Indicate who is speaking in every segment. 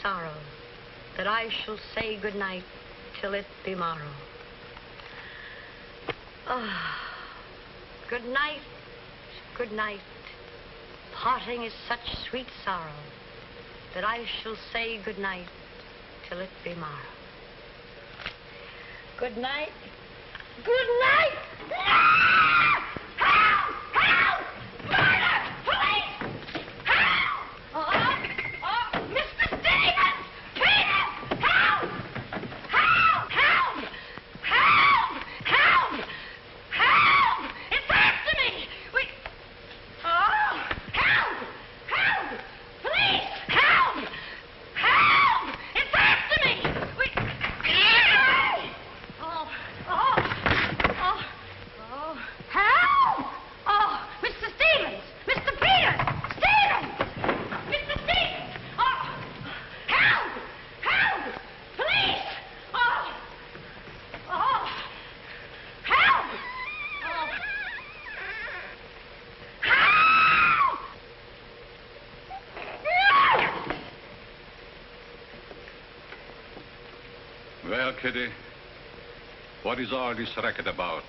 Speaker 1: sorrow that I shall say good night till it be morrow. Ah, good night, good night. Parting is such sweet sorrow that I shall say good night till it be morrow. Good night. Good night! Ah! Help! Help! Murder! Police! Help! Mr. Stevens! Peter! Help! Help! Help! Help! Help! Help! It's after me! Help! Help! Police! Help! Help! It's after me! Help! Oh, Mr. Stevens! Mr. Peter! Stevens! Mr. Stevens! Oh, help! Help! Police! Oh, help! Oh, help!
Speaker 2: Well, Kitty, what is all this racket about?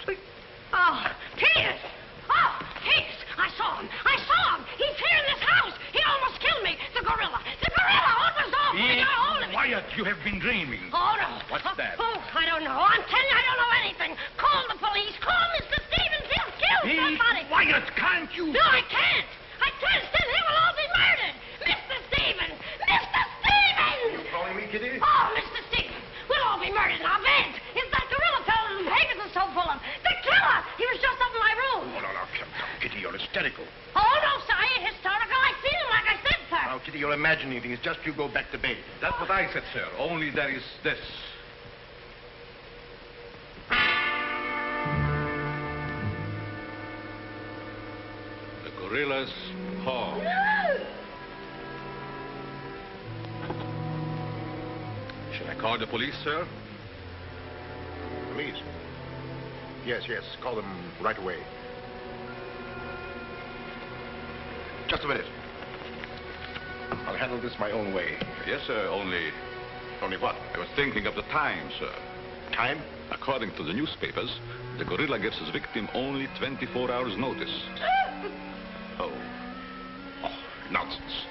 Speaker 1: Oh, Peters! Oh, Hicks! I saw him! I saw him! He's here in this house! He almost killed me! The gorilla! The gorilla! What was off? I got hold of it!
Speaker 2: Quiet! You have been dreaming.
Speaker 1: Oh, no.
Speaker 2: What's that?
Speaker 1: Oh, I don't know. I'm telling you, I don't know anything. Call the police. Call Mr. Stevens. He'll kill somebody.
Speaker 2: Quiet! Can't you?
Speaker 1: No, I can't. I can't. Then he will all be murdered. Mr. Stevens! Mr. Stevens!
Speaker 3: You calling me, Kitty?
Speaker 1: Oh, Mr. Stevens! We'll all be murdered in our beds. It's that gorilla fellow whose papers are so full of. The killer! He was just up in my room.
Speaker 3: Oh, no, come, Kitty, you're hysterical.
Speaker 1: Oh, no, sir. I ain't hysterical. I seen him like I said, sir.
Speaker 3: Now, Kitty, you're imagining things. Just you go back to bed.
Speaker 2: That's what I said, sir. Only there is this. The gorilla's paw. Shall I call the police, sir?
Speaker 3: Police? Yes, call them right away. Just a minute. I'll handle this my own way.
Speaker 2: Yes, sir, only
Speaker 3: what?
Speaker 2: I was thinking of the time, sir.
Speaker 3: Time?
Speaker 2: According to the newspapers, the gorilla gives his victim only 24 hours notice.
Speaker 3: Oh, nonsense.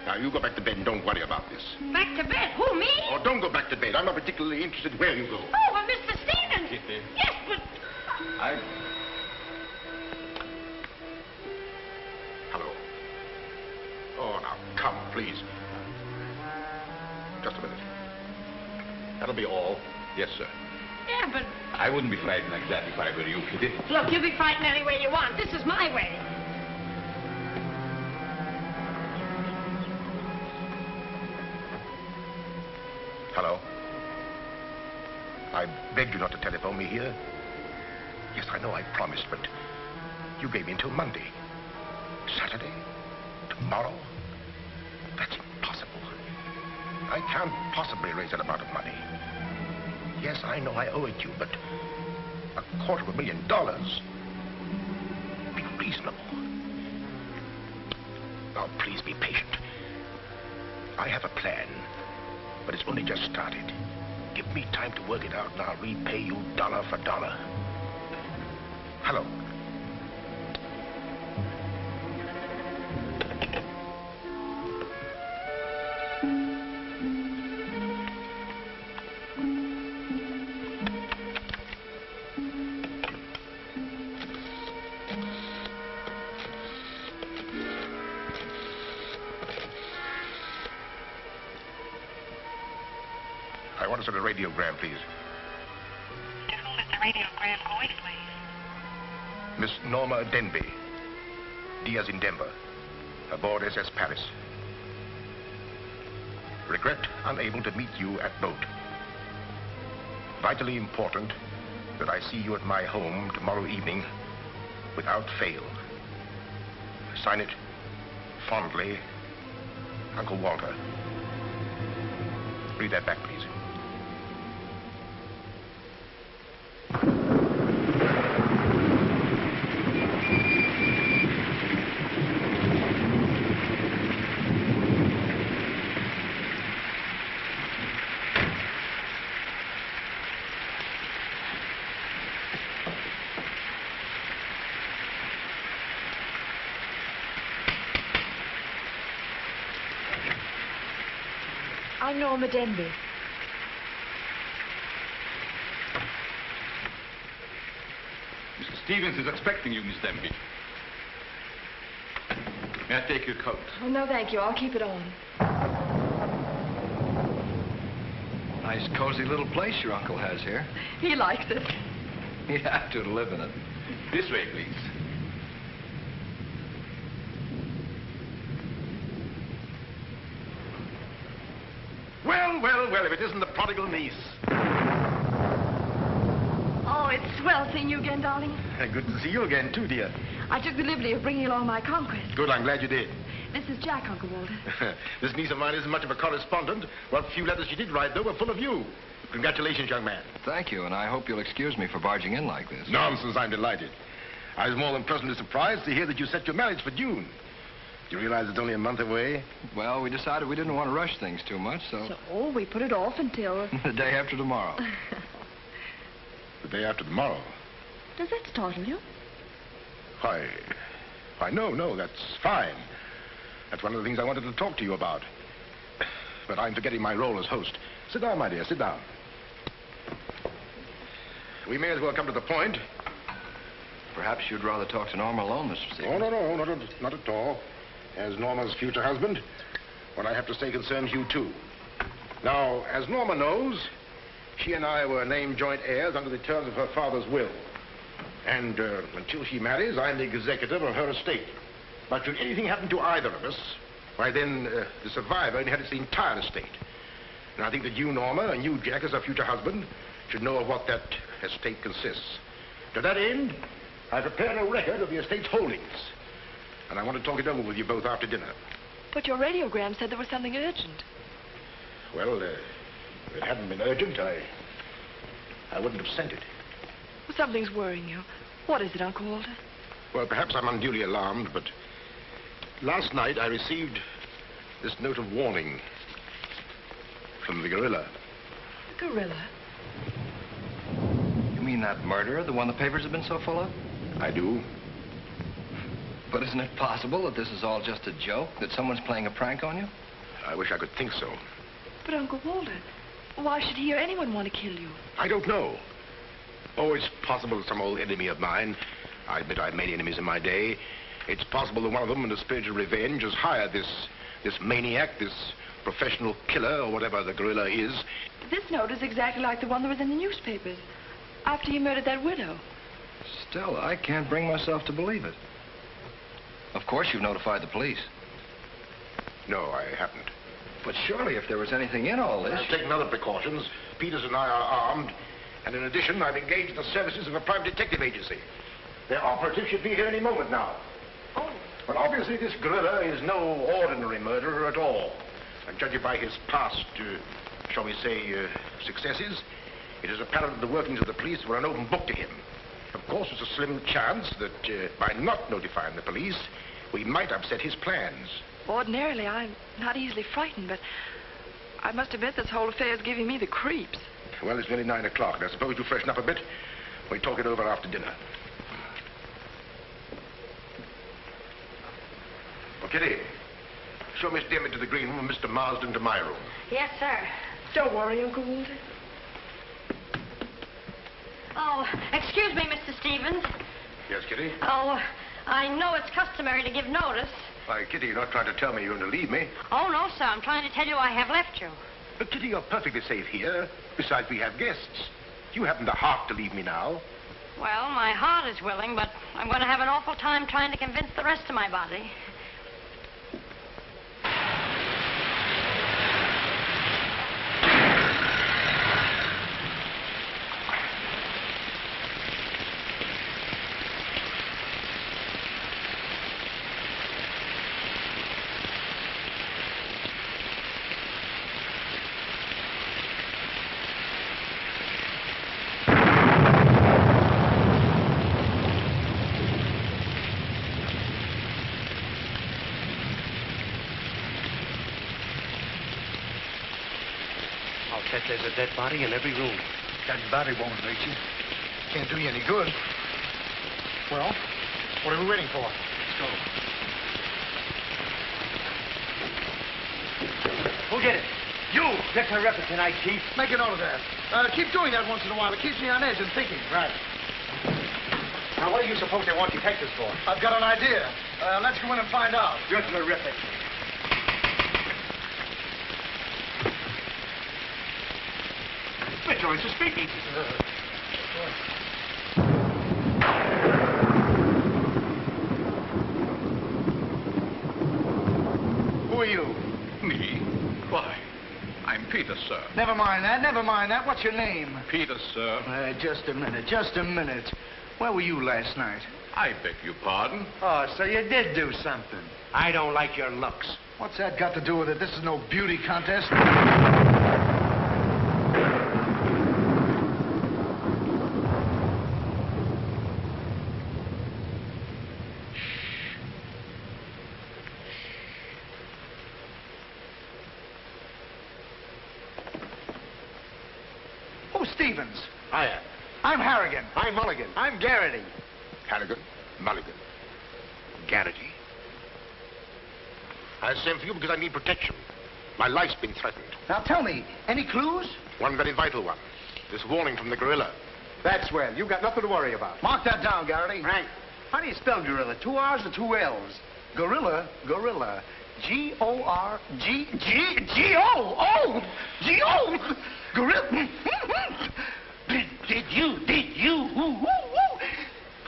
Speaker 3: Now, you go back to bed and don't worry about this.
Speaker 1: Back to bed? Who, me?
Speaker 3: Oh, don't go back to bed. I'm not particularly interested where you go.
Speaker 1: Oh, well, Mr. Stevens.
Speaker 2: Kitty.
Speaker 1: Yes, but...
Speaker 3: Hello. Oh, now, come, please. Just a minute. That'll be all.
Speaker 2: Yes, sir.
Speaker 1: Yeah, but...
Speaker 2: I wouldn't be frightened like that if I were you, Kitty.
Speaker 1: Look, you be frightened any way you want. This is my way.
Speaker 3: Hello. I begged you not to telephone me here. Yes, I know I promised, but you gave me until Monday. Saturday? Tomorrow? That's impossible. I can't possibly raise that amount of money. Yes, I know I owe it you, but $250,000. Be reasonable. Now, please be patient. I have a plan, but it's only just started. Give me time to work it out, and I'll repay you dollar for dollar. Hello. I want to send a radiogram, please.
Speaker 4: To whom is the radiogram going, please?
Speaker 3: Miss Norma Denby, Diaz in Denver, aboard SS Paris. Regret unable to meet you at boat. Vitally important that I see you at my home tomorrow evening without fail. Sign it, fondly, Uncle Walter. Read that back, please.
Speaker 5: I'm Norma Denby.
Speaker 2: Mr. Stevens is expecting you, Miss Denby. May I take your coat?
Speaker 5: Oh, no, thank you. I'll keep it on.
Speaker 6: Nice, cozy little place your uncle has here.
Speaker 5: He likes it.
Speaker 6: He'd have to live in it.
Speaker 2: This way, please.
Speaker 3: Well, well, well, if it isn't the prodigal niece.
Speaker 5: Oh, it's swell seeing you again, darling.
Speaker 3: Good to see you again, too, dear.
Speaker 5: I took the liberty of bringing along my conquest.
Speaker 3: Good, I'm glad you did.
Speaker 5: This is Jack, Uncle Walter.
Speaker 3: This niece of mine isn't much of a correspondent. What few letters she did write, though, were full of you. Congratulations, young man.
Speaker 6: Thank you, and I hope you'll excuse me for barging in like this.
Speaker 3: Nonsense, I'm delighted. I was more than pleasantly surprised to hear that you set your marriage for June. Do you realize it's only a month away?
Speaker 6: Well, we decided we didn't want to rush things too much, so...
Speaker 5: So, we put it off until...
Speaker 6: the day after tomorrow.
Speaker 3: The day after tomorrow?
Speaker 5: Does that startle you?
Speaker 3: Why, no, that's fine. That's one of the things I wanted to talk to you about. But I'm forgetting my role as host. Sit down, my dear, sit down. We may as well come to the point.
Speaker 6: Perhaps you'd rather talk to Norma alone, Mr. Stevens.
Speaker 3: Oh, no, not at all. As Norma's future husband, what I have to say concerns you, too. Now, as Norma knows, she and I were named joint heirs under the terms of her father's will. And until she marries, I'm the executor of her estate. But should anything happen to either of us, why then the survivor inherits the entire estate. And I think that you, Norma, and you, Jack, as her future husband, should know of what that estate consists. To that end, I prepared a record of the estate's holdings. And I want to talk it over with you both after dinner.
Speaker 5: But your radiogram said there was something urgent.
Speaker 3: Well, if it hadn't been urgent, I wouldn't have sent it.
Speaker 5: Well, something's worrying you. What is it, Uncle Walter?
Speaker 3: Well, perhaps I'm unduly alarmed, but last night I received this note of warning from the gorilla.
Speaker 5: The gorilla?
Speaker 6: You mean that murderer, the one the papers have been so full of?
Speaker 3: I do.
Speaker 6: But isn't it possible that this is all just a joke, that someone's playing a prank on you?
Speaker 3: I wish I could think so.
Speaker 5: But, Uncle Walter, why should he or anyone want to kill you?
Speaker 3: I don't know. Oh, it's possible that some old enemy of mine, I admit I've many enemies in my day, it's possible that one of them, in the spirit of revenge, has hired this maniac, this professional killer, or whatever the gorilla is.
Speaker 5: This note is exactly like the one that was in the newspapers after you murdered that widow.
Speaker 6: Still, I can't bring myself to believe it. Of course you've notified the police.
Speaker 3: No, I haven't.
Speaker 6: But surely if there was anything in all this...
Speaker 3: I've taken other precautions. Peters and I are armed. And in addition, I've engaged the services of a private detective agency. Their operative should be here any moment now.
Speaker 5: Oh.
Speaker 3: But obviously this gorilla is no ordinary murderer at all. And judging by his past, shall we say, successes, it is apparent that the workings of the police were an open book to him. Of course, there's a slim chance that by not notifying the police, we might upset his plans.
Speaker 5: Ordinarily, I'm not easily frightened, but I must admit this whole affair is giving me the creeps.
Speaker 3: Well, it's nearly 9 o'clock. I suppose you freshen up a bit. We talk it over after dinner. Well, Kitty, show Miss Demmett to the green room and Mr. Marsden to my room.
Speaker 1: Yes, sir.
Speaker 5: Don't worry, Uncle Walter.
Speaker 1: Oh, excuse me, Mr. Stevens.
Speaker 3: Yes, Kitty?
Speaker 1: Oh, I know it's customary to give notice.
Speaker 3: Why, Kitty, you're not trying to tell me you're going to leave me.
Speaker 1: Oh, no, sir. I'm trying to tell you I have left you.
Speaker 3: But, Kitty, you're perfectly safe here. Besides, we have guests. You haven't the heart to leave me now.
Speaker 1: Well, my heart is willing, but I'm going to have an awful time trying to convince the rest of my body.
Speaker 7: There's a dead body in every room.
Speaker 3: That body won't hurt you. Can't do you any good. Well, what are we waiting for? Let's go.
Speaker 7: Who'll get it?
Speaker 8: You! They're terrific tonight, Chief.
Speaker 9: Make a note of that. Keep doing that once in a while. It keeps me on edge and thinking.
Speaker 8: Right. Now, what do you suppose they want detectives for?
Speaker 9: I've got an idea. Let's go in and find out.
Speaker 8: You're terrific. Mr. Lawrence is speaking.
Speaker 9: Who are you?
Speaker 2: Me? Why, I'm Peter, sir.
Speaker 9: Never mind that. What's your name?
Speaker 2: Peter, sir.
Speaker 9: Just a minute. Where were you last night?
Speaker 2: I beg your pardon.
Speaker 8: Oh, so you did do something. I don't like your looks.
Speaker 9: What's that got to do with it? This is no beauty contest. Who's Stevens?
Speaker 3: Hiya.
Speaker 9: I'm Harrigan.
Speaker 3: I'm Mulligan.
Speaker 8: I'm Garrity.
Speaker 3: Harrigan, Mulligan. Garrity. I sent for you because I need protection. My life's been threatened.
Speaker 9: Now tell me, any clues?
Speaker 3: One very vital one. This warning from the gorilla.
Speaker 8: That's well. You've got nothing to worry about.
Speaker 9: Mark that down, Garrity.
Speaker 8: Right. How do you spell gorilla? 2 R's or 2 L's?
Speaker 9: Gorilla. G-O-R-G-G-G-O. G-O. Gorilla.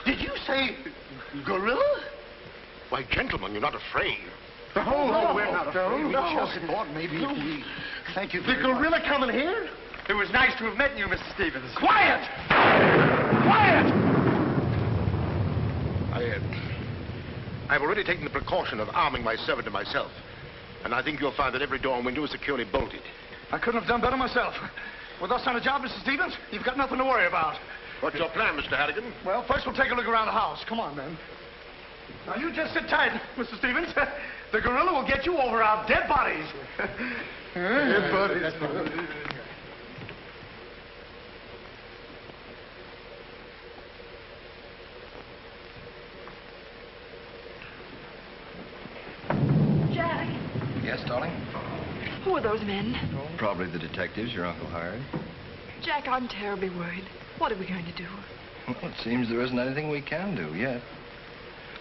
Speaker 9: Did you say gorilla?
Speaker 3: Why, gentlemen, you're not afraid.
Speaker 8: No, we're not afraid.
Speaker 9: We just thought maybe we... Thank you
Speaker 8: The
Speaker 9: very much.
Speaker 8: gorilla coming here? It was nice to have met you, Mr. Stevens.
Speaker 9: Quiet! Quiet!
Speaker 3: I've already taken the precaution of arming my servant and myself. And I think you'll find that every door and window is securely bolted.
Speaker 9: I couldn't have done better myself. With us on the job, Mr. Stevens, you've got nothing to worry about.
Speaker 3: What's your plan, Mr. Harrigan?
Speaker 9: Well, first we'll take a look around the house. Come on, then. Now, you just sit tight, Mr. Stevens. The gorilla will get you over our dead bodies. Dead bodies.
Speaker 5: Jack,
Speaker 6: Yes, darling?
Speaker 5: who are those men?
Speaker 6: Probably the detectives your uncle hired.
Speaker 5: Jack, I'm terribly worried. What are we going to do?
Speaker 6: Well, it seems there isn't anything we can do yet.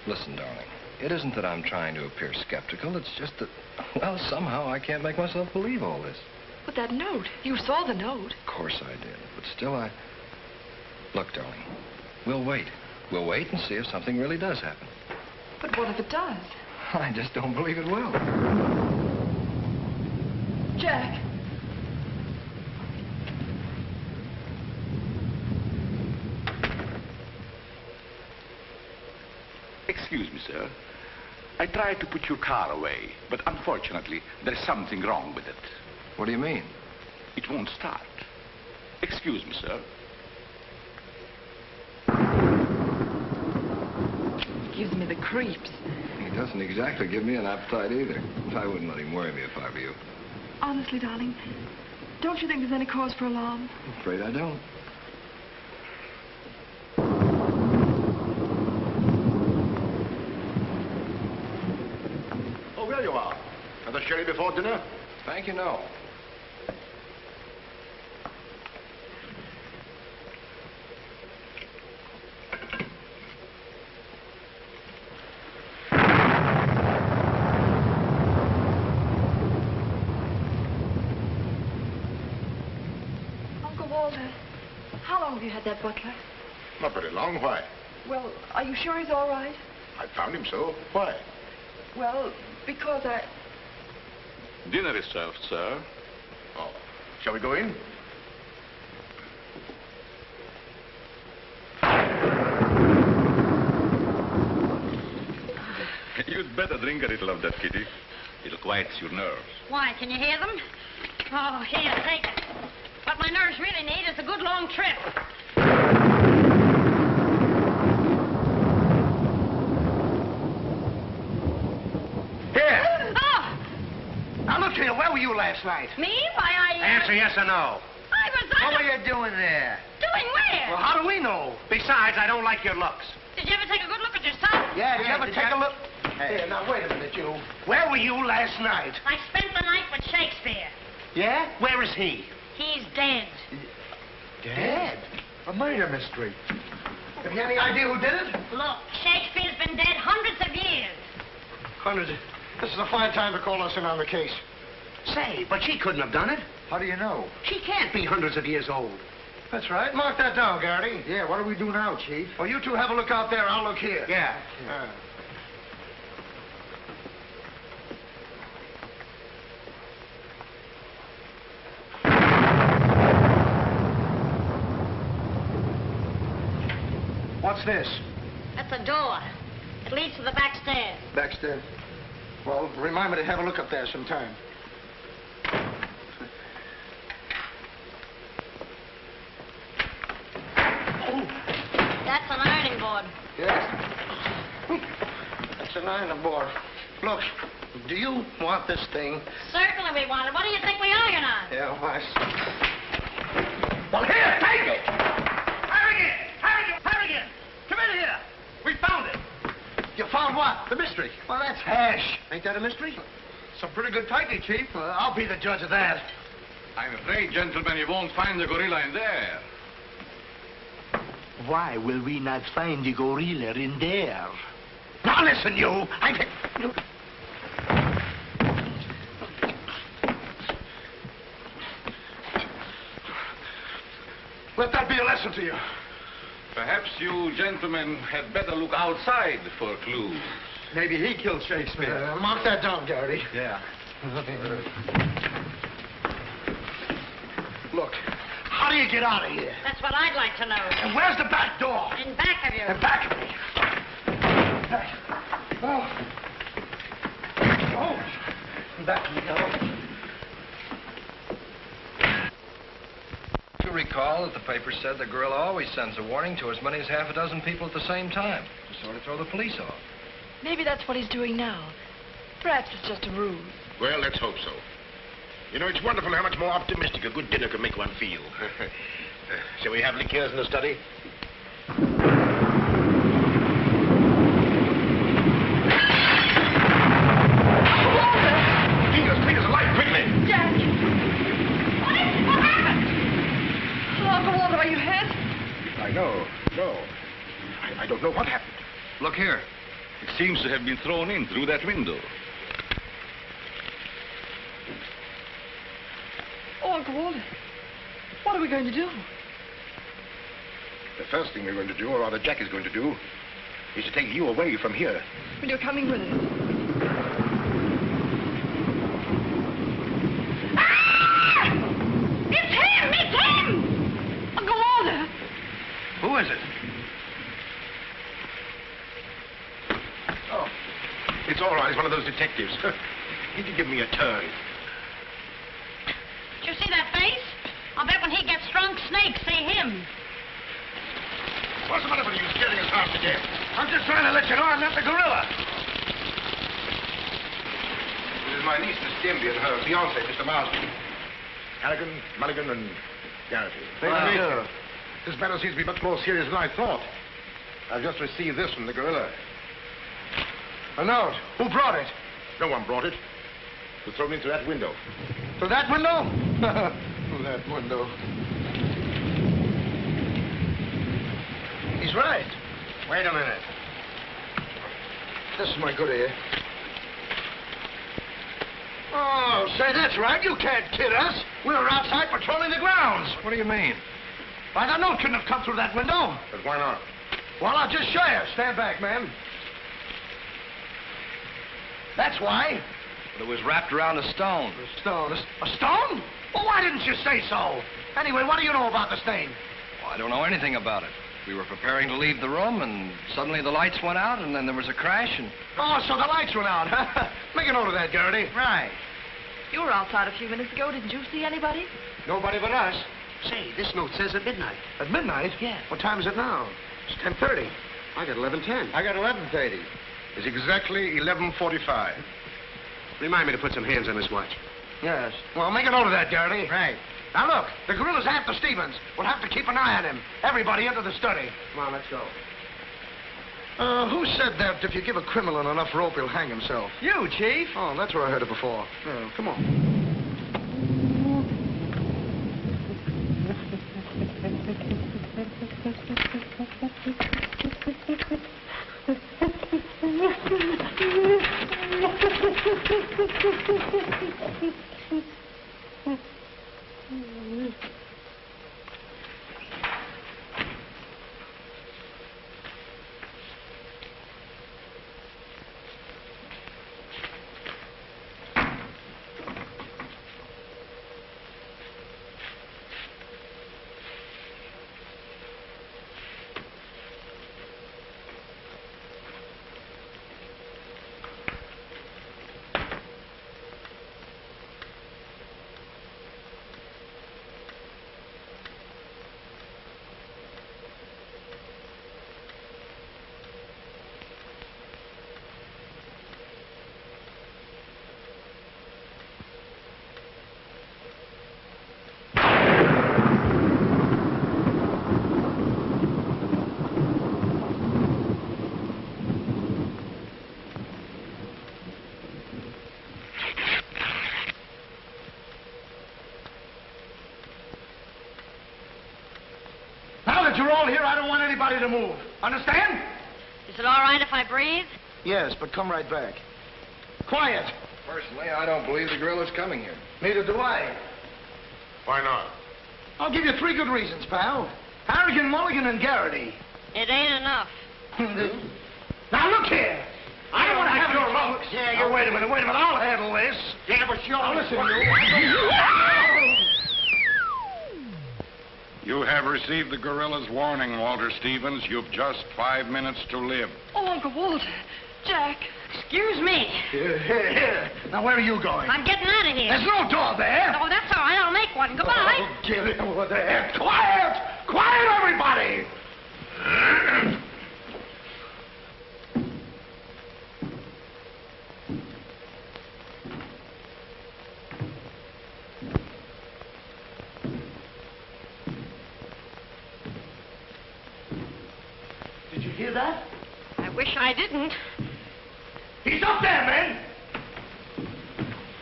Speaker 6: Listen, darling, it isn't that I'm trying to appear skeptical. It's just that, well, somehow I can't make myself believe all this.
Speaker 5: But that note, you saw the note.
Speaker 6: Of course I did, but still Look, darling, we'll wait. We'll wait and see if something really does happen.
Speaker 5: But what if it does?
Speaker 6: I just don't believe it will.
Speaker 5: Jack.
Speaker 2: Excuse me, sir. I tried to put your car away, but unfortunately, there's something wrong with it.
Speaker 6: What do you mean?
Speaker 2: It won't start. Excuse me, sir.
Speaker 5: Gives me the creeps.
Speaker 6: He doesn't exactly give me an appetite either. I wouldn't let him worry me if I were you.
Speaker 5: Honestly, darling, don't you think there's any cause for alarm?
Speaker 6: I'm afraid I don't.
Speaker 3: Oh, there you are. Another sherry before dinner?
Speaker 6: Thank you, no.
Speaker 5: How long have you had that butler?
Speaker 3: Not very long. Why?
Speaker 5: Well, are you sure he's all right?
Speaker 3: I found him so. Why?
Speaker 5: Well, because
Speaker 2: Dinner is served, sir.
Speaker 3: Oh. Shall we go in?
Speaker 2: You'd better drink a little of that, Kitty. It'll quiet your nerves.
Speaker 1: Why, can you hear them? Oh, here, take it. What my nerves really need is a good long trip.
Speaker 9: Here.
Speaker 1: Oh!
Speaker 9: Now, look here. Where were you last night?
Speaker 1: Me? Why,
Speaker 8: Answer yes or no.
Speaker 1: I was
Speaker 8: What were you doing there?
Speaker 1: Doing where?
Speaker 9: Well, how do we know?
Speaker 8: Besides, I don't like your looks.
Speaker 1: Did you ever take a good look at yourself?
Speaker 9: Yeah, did you ever
Speaker 8: did
Speaker 9: take
Speaker 8: you-
Speaker 9: a look?
Speaker 8: Hey.
Speaker 9: Here, now, wait a minute, you. Where were you last night?
Speaker 1: I spent the night with Shakespeare.
Speaker 8: Yeah? Where is he?
Speaker 1: He's dead.
Speaker 8: Dead?
Speaker 9: A murder mystery. Have you any idea who did it?
Speaker 1: Look, Shakespeare's been dead hundreds of years.
Speaker 9: Hundreds. This is a fine time to call us in on the case.
Speaker 8: Say, but she couldn't have done it.
Speaker 9: How do you know?
Speaker 8: She can't be hundreds of years old.
Speaker 9: That's right. Mark that down, Garrity. Yeah, what do we do now, Chief? Well, you two have a look out there. I'll look here.
Speaker 8: Yeah.
Speaker 9: What's this?
Speaker 1: That's a door. It leads to the back stairs.
Speaker 9: Backstairs. Well, remind me to have a look up there sometime.
Speaker 1: That's an ironing board.
Speaker 9: Yes. That's an ironing board. Look, do you want this thing?
Speaker 1: Certainly we want it. What do you think we iron on?
Speaker 9: Yeah, why?
Speaker 8: Well, here, take it!
Speaker 9: Harrigan! Come in here! We found it! You found what? The mystery. Well, that's hash.
Speaker 8: Ain't that a mystery?
Speaker 9: Some pretty good tightening, Chief. I'll be the judge of that.
Speaker 2: I'm afraid, gentlemen, you won't find the gorilla in there.
Speaker 8: Why will we not find the gorilla in there? Now listen, you.
Speaker 9: Let that be a lesson to you.
Speaker 2: Perhaps you gentlemen had better look outside for clues.
Speaker 9: Maybe he killed Shakespeare. Mark that down, Garrity.
Speaker 2: Yeah.
Speaker 9: Look, how do you get out of here?
Speaker 1: That's what I'd like to know.
Speaker 9: And where's the back door?
Speaker 1: In back of you.
Speaker 9: In back of me. Back we go.
Speaker 6: You recall that the paper said the gorilla always sends a warning to as many as half a dozen people at the same time to sort of throw the police off.
Speaker 5: Maybe that's what he's doing now. Perhaps it's just a ruse.
Speaker 3: Well, let's hope so. You know, it's wonderful how much more optimistic a good dinner can make one feel. Shall we have liqueurs in the study? Clean as a light, quickly!
Speaker 5: Jack! What happened? Oh, Uncle Walter, are you hurt?
Speaker 3: I know. No. I don't know what happened.
Speaker 2: Look here. It seems to have been thrown in through that window.
Speaker 5: Oh, Uncle Walter, what are we going to do?
Speaker 3: The first thing we're going to do, or rather Jack is going to do, is to take you away from here.
Speaker 5: Well, you're coming with us. Ah! It's him! It's him! Uncle Walter!
Speaker 3: Who is it? Oh, it's all right. It's one of those detectives. He can give me a turn.
Speaker 1: Did you see that face? I'll bet when he gets drunk, snakes see him.
Speaker 3: What's the matter with you scaring us half to death?
Speaker 9: I'm just trying to let you know I'm not the gorilla.
Speaker 3: This is my niece, Miss Denby, and her fiancé, Mr. Marsden. Harrigan, Mulligan, and Garrity.
Speaker 9: This matter seems to be much more serious than I thought. I've just received this from the gorilla. A note. Who brought it?
Speaker 3: No one brought it. It was thrown into that window.
Speaker 9: Through that window? Through that window. He's right.
Speaker 3: Wait a minute.
Speaker 9: This is my good ear. Oh, say, that's right. You can't kid us. We were outside patrolling the grounds.
Speaker 6: What do you mean?
Speaker 9: Why, that note couldn't have come through that window.
Speaker 3: But why not?
Speaker 9: Well, I'll just show you. Stand back, man. That's why.
Speaker 6: But it was wrapped around a stone.
Speaker 9: A stone. A stone? Well, why didn't you say so? Anyway, what do you know about the stain?
Speaker 6: Well, I don't know anything about it. We were preparing to leave the room, and suddenly the lights went out, and then there was a crash, and...
Speaker 9: Oh, so the lights went out. Make a note of that, Garrity.
Speaker 8: Right.
Speaker 5: You were outside a few minutes ago. Didn't you see anybody?
Speaker 9: Nobody but us.
Speaker 8: Say, this note says at midnight.
Speaker 9: At midnight?
Speaker 8: Yeah.
Speaker 9: What time is it now? It's 10:30.
Speaker 8: I got 11:10.
Speaker 9: I got 11:30.
Speaker 3: It's exactly 11:45.
Speaker 8: Remind me to put some hands on this watch.
Speaker 9: Yes. Well, make a note of that, Garrity.
Speaker 8: Right.
Speaker 9: Now, look, the gorilla's after Stevens. We'll have to keep an eye on him. Everybody into the study.
Speaker 8: Come on, let's go.
Speaker 9: Who said that if you give a criminal enough rope, he'll hang himself?
Speaker 5: You, Chief.
Speaker 9: Oh, that's where I heard it before. Oh, come on. You're all here. I don't want anybody to move. Understand?
Speaker 1: Is it all right if I breathe?
Speaker 9: Yes, but come right back. Quiet.
Speaker 6: Personally, I don't believe the gorilla's coming here.
Speaker 9: Neither do I.
Speaker 3: Why not?
Speaker 9: I'll give you 3 good reasons, pal. Harrigan, Mulligan, and Garrity.
Speaker 1: It ain't enough.
Speaker 9: Now, look here. I don't want to have your luck.
Speaker 3: Yeah,
Speaker 9: Now, wait a minute. I'll handle this.
Speaker 3: Yeah, but you're...
Speaker 9: Now, listen, you.
Speaker 2: You have received the gorilla's warning, Walter Stevens. You've just 5 minutes to live.
Speaker 5: Oh, Uncle Walter. Jack.
Speaker 1: Excuse me.
Speaker 9: Here. Now, where are you going?
Speaker 1: I'm getting out of here.
Speaker 9: There's no door there.
Speaker 1: Oh, that's all right. I'll make one. Goodbye.
Speaker 9: Oh, get it over there. Quiet! Quiet, everybody! Did you hear that?
Speaker 1: I wish I didn't.
Speaker 9: He's up there, men!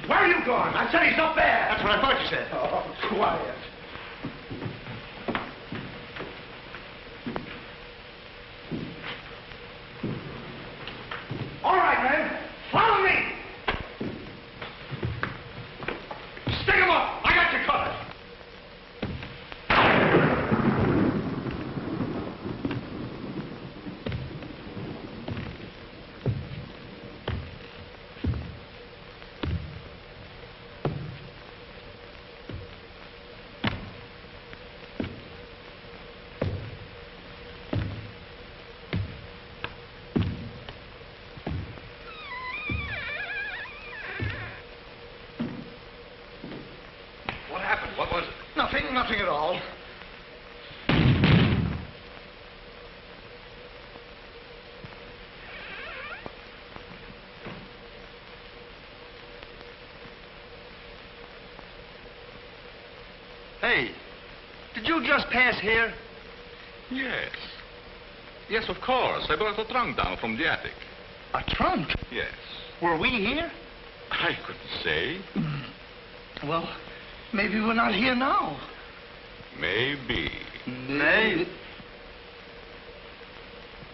Speaker 9: Where are you going? I said he's up there.
Speaker 3: That's what I thought you said.
Speaker 9: Oh, quiet. All right, men. Follow me. Stick him up. I got you covered. Nothing at all.
Speaker 10: Hey, did you just pass here?
Speaker 11: Yes. Yes, of course. I brought a trunk down from the attic.
Speaker 9: A trunk?
Speaker 11: Yes.
Speaker 9: Were we here?
Speaker 11: I couldn't say.
Speaker 9: Well, maybe we're not here now.
Speaker 11: Maybe.
Speaker 9: Maybe.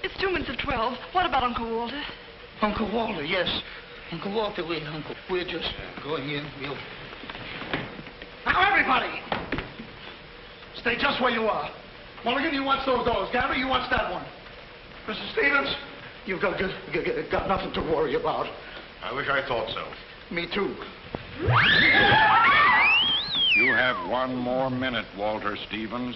Speaker 5: It's 2 minutes of 12. What about Uncle Walter?
Speaker 9: Uncle Walter, yes. Uncle Walter, we're just going in. Now, everybody! Stay just where you are. Mulligan, you watch those doors. Gary, you watch that one. Mr. Stevens, you've got nothing to worry about.
Speaker 3: I wish I thought so.
Speaker 9: Me too.
Speaker 2: You have 1 more minute, Walter Stevens.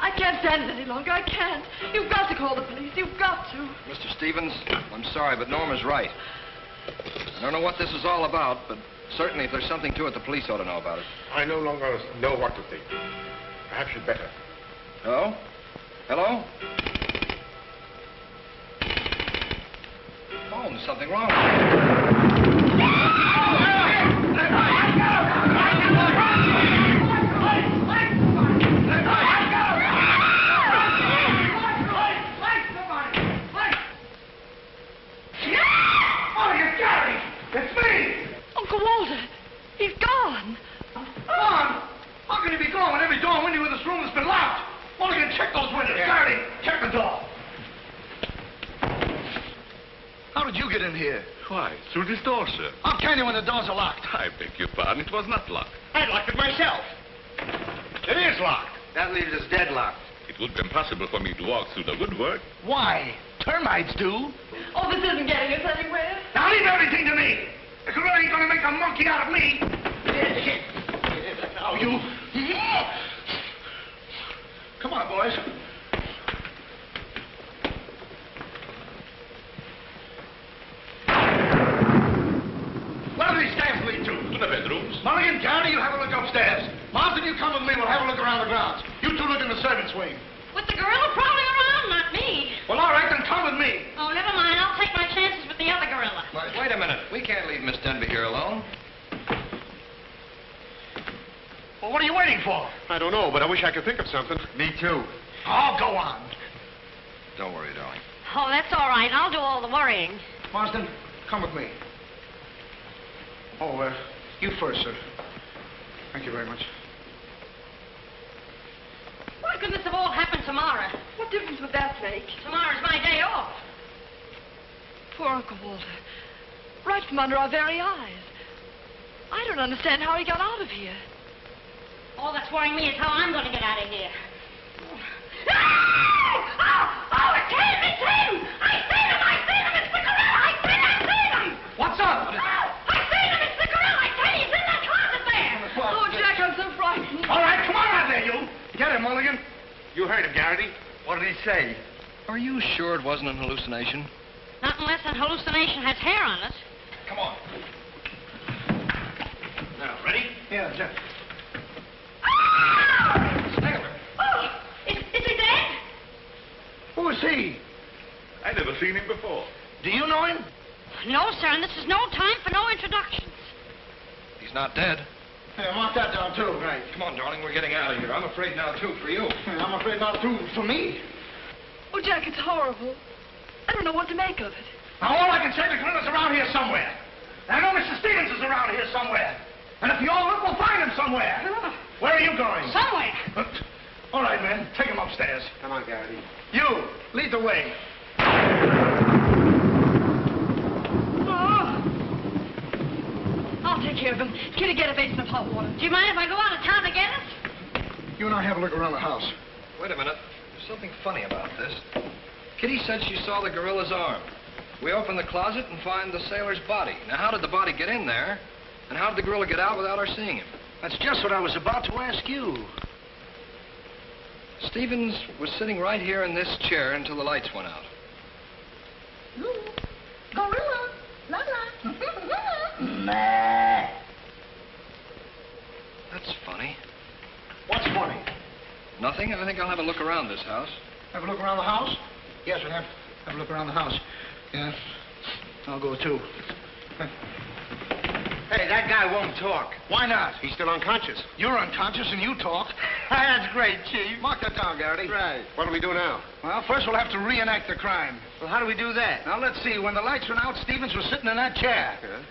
Speaker 5: I can't stand it any longer. I can't. You've got to call the police. You've got to.
Speaker 6: Mr. Stevens, I'm sorry, but Norma's right. I don't know what this is all about, but certainly if there's something to it, the police ought to know about it.
Speaker 3: I no longer know what to think. Perhaps you'd better.
Speaker 6: Hello? Hello? Oh, there's something wrong.
Speaker 9: It's me!
Speaker 5: Uncle Walter, he's gone.
Speaker 9: Gone? How can he be gone when every door and window in this room has been locked? Mulligan, check those windows. Garrity, check the door. How did you get in here?
Speaker 11: Why, through this door, sir.
Speaker 9: How can you when the doors are locked?
Speaker 11: I beg your pardon, it was not locked.
Speaker 9: I locked it myself. It is locked.
Speaker 7: That leaves us deadlocked.
Speaker 11: It would be impossible for me to walk through the woodwork.
Speaker 9: Why? Termites do.
Speaker 5: Oh, this isn't getting us anywhere.
Speaker 9: Now leave everything to me. The gorilla ain't gonna make a monkey out of me. Now you. Come on, boys. Where do these stairs lead to?
Speaker 11: To the bedrooms.
Speaker 9: Mulligan, Garrity, you have a look upstairs. Marsden, you come with me. We'll have a look around the grounds. You two look in the servants' wing.
Speaker 1: With the gorilla prowling around, not me.
Speaker 9: Well, all right, then come with me.
Speaker 1: Oh, never mind. I'll take my chances with the other gorilla.
Speaker 6: Wait a minute. We can't leave Miss Denby here alone.
Speaker 9: Well, what are you waiting for?
Speaker 3: I don't know, but I wish I could think of something.
Speaker 7: Me too.
Speaker 9: Oh, go on.
Speaker 6: Don't worry, darling.
Speaker 1: Oh, that's all right. I'll do all the worrying.
Speaker 9: Marsden, come with me. Oh, you first, sir. Thank you very much.
Speaker 1: Why couldn't this have all happened tomorrow?
Speaker 5: What difference would that make?
Speaker 1: Tomorrow's my day off.
Speaker 5: Poor Uncle Walter. Right from under our very eyes. I don't understand how he got out of here.
Speaker 1: All that's worrying me is how I'm going to get out of here. Oh, it's him! It's him! I seen him! It's the gorilla! I seen him!
Speaker 9: What's up?
Speaker 1: Oh, I seen him! It's the gorilla! I tell you, he's in that closet there!
Speaker 5: Oh, Jack, I'm so frightened.
Speaker 9: All right, come on out there, you. Get him, Mulligan.
Speaker 7: You heard him, Garrity. What did he say?
Speaker 6: Are you sure it wasn't an hallucination?
Speaker 1: Not unless an hallucination has hair on it.
Speaker 6: Come on.
Speaker 7: Now, ready?
Speaker 9: Yeah, Jack.
Speaker 1: Oh, is he dead?
Speaker 9: Who is he?
Speaker 11: I never seen him before.
Speaker 9: Do you know him?
Speaker 1: No, sir, and this is no time for no introductions.
Speaker 6: He's not dead.
Speaker 9: Yeah, mark that down, too. Right.
Speaker 6: Come on, darling, we're getting out of here. I'm afraid now, too, for you.
Speaker 9: I'm afraid not, too, for me.
Speaker 5: Oh, Jack, it's horrible. I don't know what to make of it.
Speaker 9: Now, all I can say, the gorilla's around here somewhere. And I know Mr. Stevens is around here somewhere. And if you all look, we'll find him somewhere. Where are you going?
Speaker 1: Somewhere.
Speaker 9: All right, men, take him upstairs.
Speaker 7: Come on, Garrity.
Speaker 9: You, lead the way.
Speaker 5: I'll take care of him. Kitty, get a basin of hot water.
Speaker 1: Do you mind if I go out of town to get it?
Speaker 9: You and I have a look around the house.
Speaker 6: Wait a minute. There's something funny about this. Kitty said she saw the gorilla's arm. We open the closet and find the sailor's body. Now, how did the body get in there? And how did the gorilla get out without our seeing him?
Speaker 9: That's just what I was about to ask you.
Speaker 6: Stevens was sitting right here in this chair until the lights went out.
Speaker 1: Gorilla. La la.
Speaker 6: That's funny.
Speaker 9: What's funny?
Speaker 6: Nothing. I think I'll have a look around this house.
Speaker 9: Have a look around the house? Yes, we'll have a look around the house. Yeah. I'll go, too.
Speaker 7: Hey, that guy won't talk.
Speaker 9: Why not?
Speaker 7: He's still unconscious.
Speaker 9: You're unconscious and you talk.
Speaker 7: That's great, Chief.
Speaker 9: Mark that down, Garrity.
Speaker 7: Right.
Speaker 3: What do we do now?
Speaker 9: Well, first we'll have to reenact the crime.
Speaker 7: Well, how do we do that?
Speaker 9: Now, let's see. When the lights went out, Stevens was sitting in that chair.
Speaker 3: Yeah?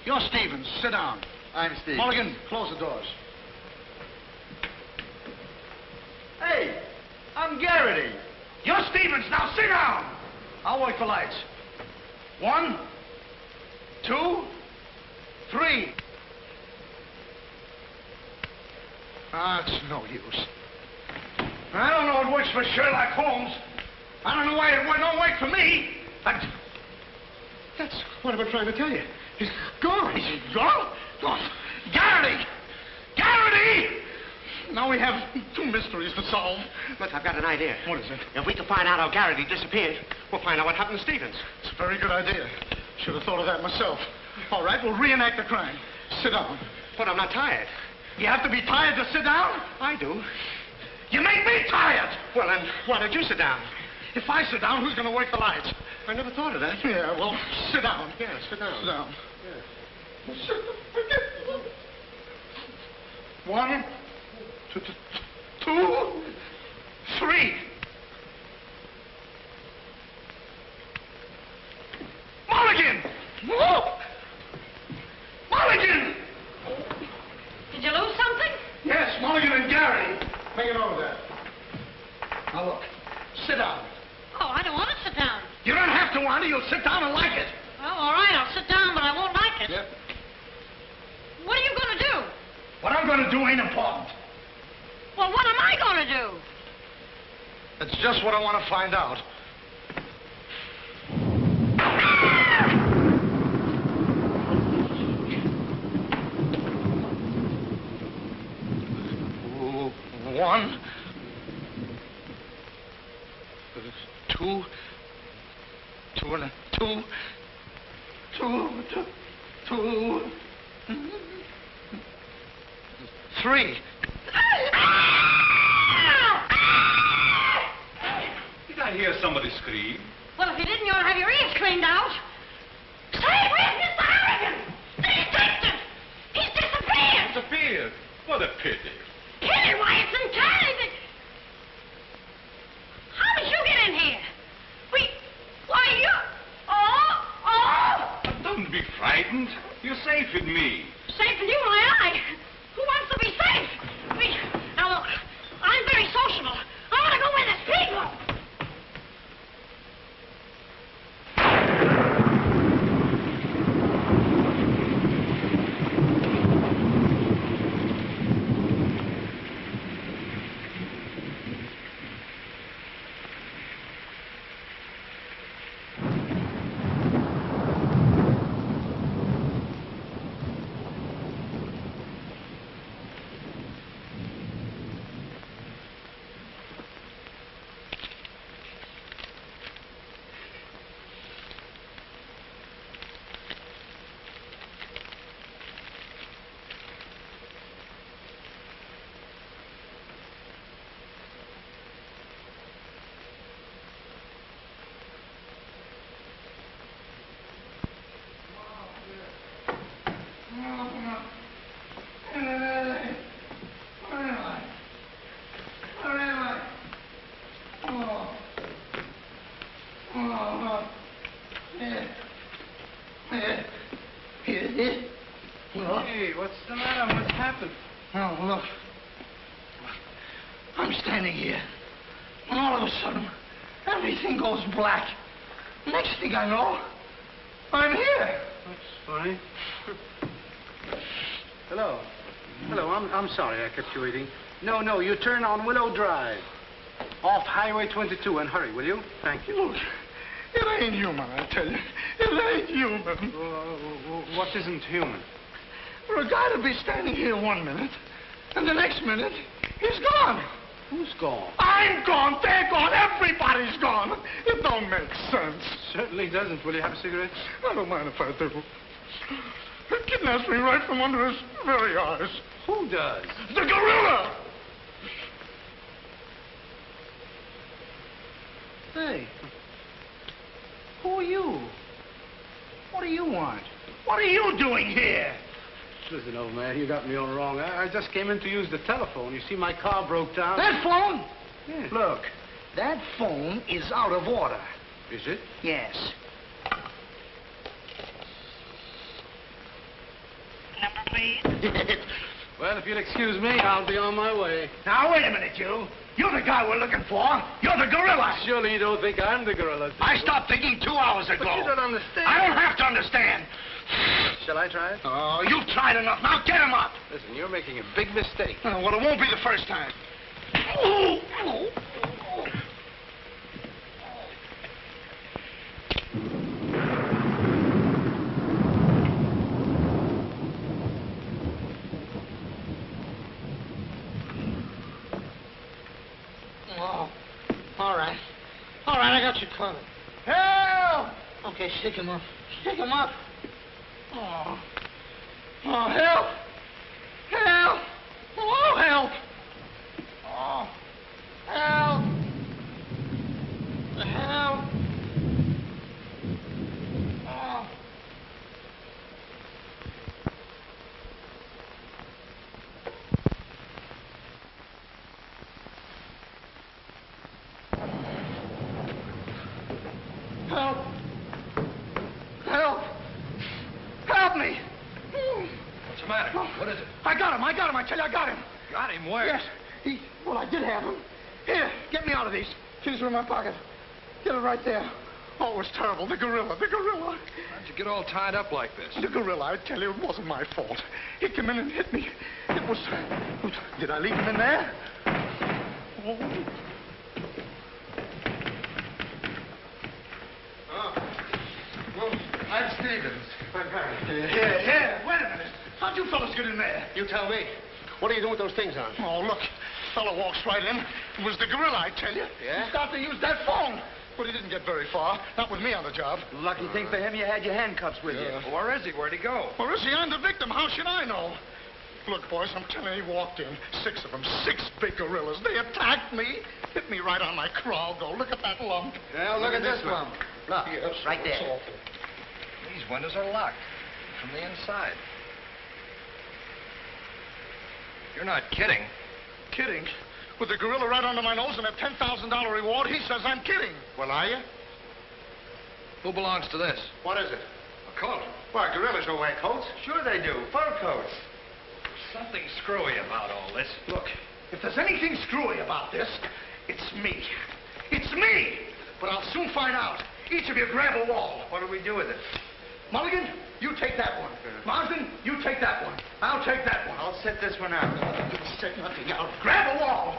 Speaker 9: You're Stevens. Sit down.
Speaker 7: I'm Steve.
Speaker 9: Mulligan, close the doors.
Speaker 7: Hey, I'm Garrity.
Speaker 9: You're Stevens. Now, sit down. I'll wait for lights. 1, 2, 3. It's no use. I don't know it works for Sherlock Holmes. I don't know why it don't work for me.
Speaker 3: That's what I've been trying to tell you.
Speaker 9: He's gone. He's gone? Oh, Garrity! Garrity! Now we have 2 mysteries to solve.
Speaker 7: Look, I've got an idea.
Speaker 9: What is it?
Speaker 7: If we can find out how Garrity disappeared, we'll find out what happened to Stevens.
Speaker 9: It's a very good idea. Should have thought of that myself. All right, we'll reenact the crime. Sit down.
Speaker 7: But I'm not tired.
Speaker 9: You have to be tired to sit down?
Speaker 7: I do.
Speaker 9: You make me tired! Well, then, why don't you sit down? If I sit down, who's going to work the lights?
Speaker 7: I never thought of that.
Speaker 9: Yeah, well, sit down.
Speaker 7: Yeah, sit down.
Speaker 9: Sit down.
Speaker 7: Yeah.
Speaker 9: One, two, three. Mulligan! Mulligan!
Speaker 1: Did you lose something?
Speaker 9: Yes, Mulligan and Gary. Make it over there. Now, look. Sit down.
Speaker 1: Oh, I don't want to sit down.
Speaker 9: You don't have to want it. You'll sit down and like it.
Speaker 1: Well, all right, I'll sit down, but I won't like it.
Speaker 9: Yep.
Speaker 1: What are you going to do?
Speaker 9: What I'm going to do ain't important.
Speaker 1: Well, what am I going to do?
Speaker 9: That's just what I want to find out. One, two, three.
Speaker 11: Did I hear somebody scream?
Speaker 1: Well, if you didn't, you ought to have your ears cleaned out. Say, where's Mr. Harrigan? The detective! He's disappeared!
Speaker 11: Disappeared? What a pity.
Speaker 1: Pity? Why, it's entirely... How did you get in here? Why, you... Oh!
Speaker 11: But don't be frightened. You're safe with me.
Speaker 1: Safe with you, my eye. Who wants to be safe? Now, look, I'm very sociable. I want to go where there's people.
Speaker 10: Hey, what's the matter? What's happened?
Speaker 9: Oh, look. I'm standing here. And all of a sudden, everything goes black. Next thing I know, I'm here.
Speaker 10: That's funny. Hello. Hello, I'm sorry I kept you waiting. No, you turn on Willow Drive. Off Highway 22 and hurry, will you? Thank you.
Speaker 9: Look, it ain't human, I tell you. It ain't human.
Speaker 10: What isn't human?
Speaker 9: For a guy to be standing here 1 minute, and the next minute, he's gone.
Speaker 10: Who's gone?
Speaker 9: I'm gone, they're gone, everybody's gone. It don't make sense.
Speaker 10: Certainly doesn't. Will you have a cigarette?
Speaker 9: I don't mind if I do. He kidnaps me right from under his very eyes.
Speaker 10: Who does?
Speaker 9: The gorilla!
Speaker 10: Hey, who are you? What do you want?
Speaker 9: What are you doing here?
Speaker 10: Listen, old man, you got me all wrong. I just came in to use the telephone. You see, my car broke down.
Speaker 9: That phone?
Speaker 10: Yeah.
Speaker 9: Look, that phone is out of order.
Speaker 10: Is it?
Speaker 9: Yes.
Speaker 4: Number, please.
Speaker 10: Well, if you'll excuse me, I'll be on my way.
Speaker 9: Now, wait a minute, you. You're the guy we're looking for. You're the gorilla.
Speaker 10: Surely you don't think I'm the gorilla, do you?
Speaker 9: I stopped thinking 2 hours ago.
Speaker 10: But you don't understand.
Speaker 9: I don't have to understand.
Speaker 10: Shall I try it?
Speaker 9: Oh, you've tried enough. Now get him up.
Speaker 10: Listen, you're making a big mistake.
Speaker 9: Well, it won't be the first time. Oh, all right. All right, I got you covered. Help! Okay, shake him up. Shake him up. Oh. Oh, help! Help! Oh, help! Oh, help! got him. I tell you, I got him.
Speaker 6: Got him where?
Speaker 9: Yes. Well, I did have him. Here, get me out of these. Keys are in my pocket. Get it right there. Oh, it was terrible. The gorilla.
Speaker 6: How'd you get all tied up like this?
Speaker 9: The gorilla, I tell you, it wasn't my fault. He came in and hit me. It was... Did I leave him in there? Oh.
Speaker 8: Well, I'm Stevens. I'm Harry.
Speaker 9: Here. Wait a minute. How'd you fellas get in there?
Speaker 8: You tell me. What are you doing with those things on?
Speaker 9: Oh, look. Fellow walks right in. It was the gorilla, I tell you.
Speaker 8: Yeah?
Speaker 9: He started to use that phone. But he didn't get very far. Not with me on the job.
Speaker 12: Lucky thing for him, you had your handcuffs with you.
Speaker 6: Well, where is he? Where'd he go?
Speaker 9: Where is he? I'm the victim. How should I know? Look, boys, I'm telling you, he walked in. 6 of them. 6 big gorillas. They attacked me. Hit me right on my crown. Go, look at that lump.
Speaker 12: Yeah, look at this lump. Look,
Speaker 9: yes,
Speaker 12: right there.
Speaker 9: It's awful.
Speaker 6: These windows are locked from the inside. You're not kidding.
Speaker 9: Kidding? With the gorilla right under my nose and a $10,000 reward, he says I'm kidding.
Speaker 8: Well, are you?
Speaker 6: Who belongs to this?
Speaker 8: What is it?
Speaker 6: A coat.
Speaker 8: Why, gorillas don't wear coats.
Speaker 12: Sure they do. Fur coats.
Speaker 6: Something screwy about all this.
Speaker 9: Look, if there's anything screwy about this, it's me. It's me! But I'll soon find out. Each of you grab a wall.
Speaker 12: What do we do with it?
Speaker 9: Mulligan, you take that one. Marsden, you take that one. I'll take that one.
Speaker 12: I'll set this one out.
Speaker 9: You set nothing out. Grab a wall.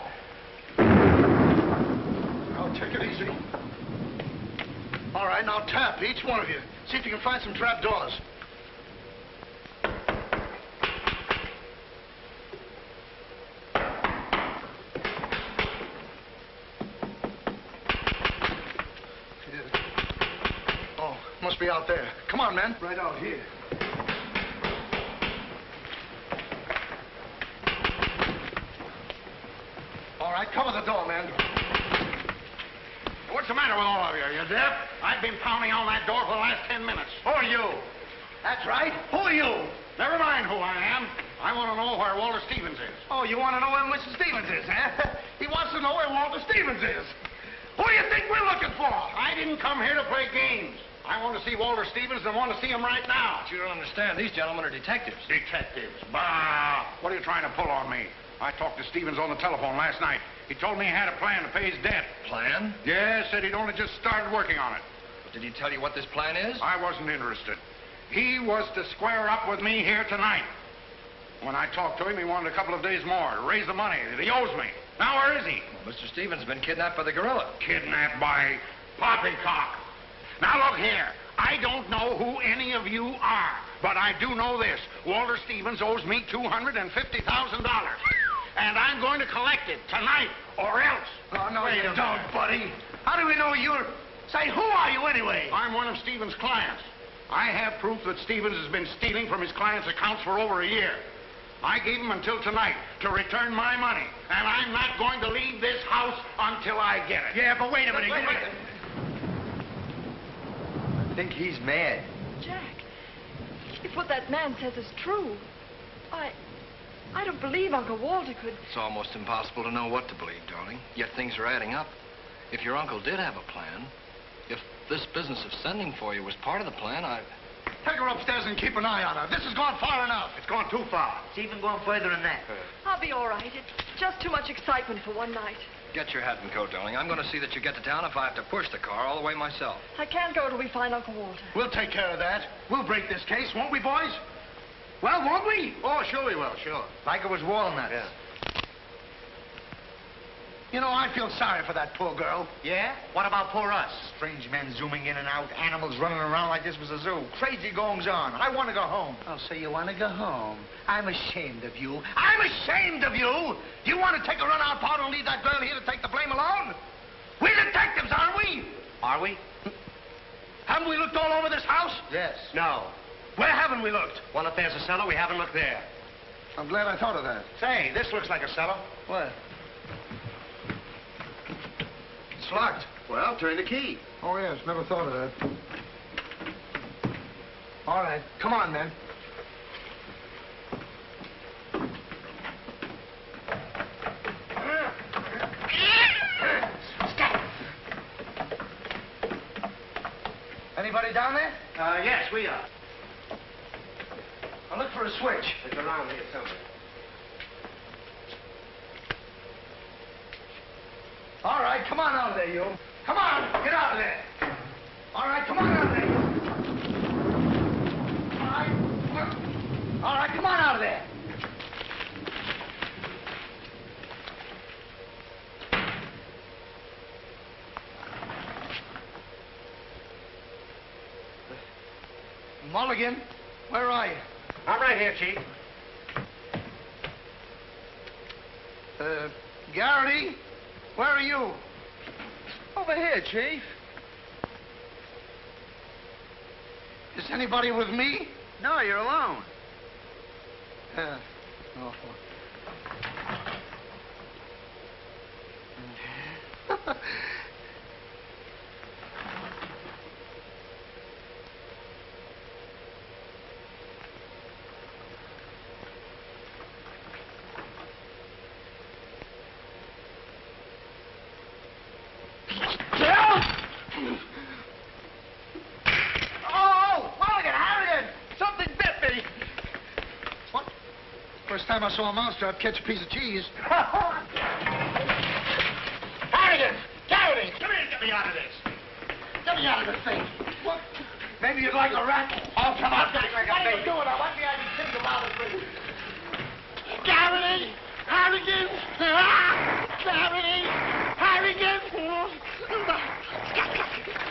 Speaker 9: I'll take it easy. All right, now tap, each one of you. See if you can find some trap doors. Oh, must be out there. Come on, man.
Speaker 12: Right out here.
Speaker 9: All right, cover the door, man.
Speaker 8: What's the matter with all of you? You deaf? I've been pounding on that door for the last 10 minutes. Who are you?
Speaker 9: That's right. Who are you?
Speaker 8: Never mind who I am. I want to know where Walter Stevens is.
Speaker 9: Oh, you want to know where Mr. Stevens is, huh? He wants to know where Walter Stevens is. Who do you think we're looking for?
Speaker 8: I didn't come here to play games. I want to see Walter Stevens and want to see him right now.
Speaker 6: But you don't understand. These gentlemen are detectives.
Speaker 8: Detectives? Bah! What are you trying to pull on me? I talked to Stevens on the telephone last night. He told me he had a plan to pay his debt.
Speaker 6: Plan?
Speaker 8: Yes, said he'd only just started working on it.
Speaker 6: Did he tell you what this plan is?
Speaker 8: I wasn't interested. He was to square up with me here tonight. When I talked to him, he wanted a couple of days more to raise the money that he owes me. Now, where is he?
Speaker 6: Well, Mr. Stevens has been kidnapped by the gorilla.
Speaker 8: Kidnapped by Poppycock. Now, look here. I don't know who any of you are, but I do know this. Walter Stevens owes me $250,000. And I'm going to collect it tonight, or else.
Speaker 9: Oh, no, you don't, buddy. How do we know you're... Say, who are you anyway?
Speaker 8: I'm one of Stevens' clients. I have proof that Stevens has been stealing from his clients' accounts for over a year. I gave him until tonight to return my money, and I'm not going to leave this house until I get it.
Speaker 9: Yeah, but wait a minute.
Speaker 12: I think he's mad.
Speaker 5: Jack, if what that man says is true, I don't believe Uncle Walter could...
Speaker 6: It's almost impossible to know what to believe, darling. Yet things are adding up. If your uncle did have a plan, if this business of sending for you was part of the plan,
Speaker 9: Take her upstairs and keep an eye on her. This has gone far enough.
Speaker 8: It's gone too far.
Speaker 12: It's even going further than that.
Speaker 5: I'll be all right. It's just too much excitement for one night.
Speaker 6: Get your hat and coat, darling. I'm going to see that you get to town if I have to push the car all the way myself.
Speaker 5: I can't go till we find Uncle Walter.
Speaker 9: We'll take care of that. We'll break this case, won't we, boys? Well, won't we?
Speaker 8: Oh, sure we will, sure.
Speaker 12: Like it was walnuts.
Speaker 8: Yeah.
Speaker 9: You know, I feel sorry for that poor girl.
Speaker 12: Yeah? What about poor us? Strange men zooming in and out, animals running around like this was a zoo. Crazy goings on. I want to go home.
Speaker 9: Oh, so you want to go home? I'm ashamed of you. I'm ashamed of you! Do you want to take a run out part and leave that girl here to take the blame alone? We're detectives, aren't we?
Speaker 12: Are we?
Speaker 9: Haven't we looked all over this house?
Speaker 12: Yes.
Speaker 8: No.
Speaker 9: Where haven't we looked?
Speaker 8: Well, if there's a cellar, we haven't looked there.
Speaker 9: I'm glad I thought of that.
Speaker 8: Say, this looks like a cellar.
Speaker 9: What?
Speaker 8: It's locked. Well, turn the key.
Speaker 9: Oh, yes, never thought of that. All right, come on, then. Anybody down there?
Speaker 8: Yes, we are.
Speaker 9: I'll look for a switch.
Speaker 8: It's around here somewhere.
Speaker 9: All right, come on out of there, you. Come on, get out of there. All right, come on out of there, you. All right, come on out of there. Mulligan, where are you?
Speaker 12: I'm right here, Chief.
Speaker 9: Garrity, where are you?
Speaker 12: Over here, Chief.
Speaker 9: Is anybody with me?
Speaker 12: No, you're alone.
Speaker 9: Oh. First time I saw a mousetrap catch a piece of cheese. Harrigan! Garrity! Come here and get me out of this. Get me out of this thing. What? Maybe you'd like a rat? Oh, come on. What are you doing? I want the idea to think about it, please. Garrity! Harrigan! Garrity! Harrigan!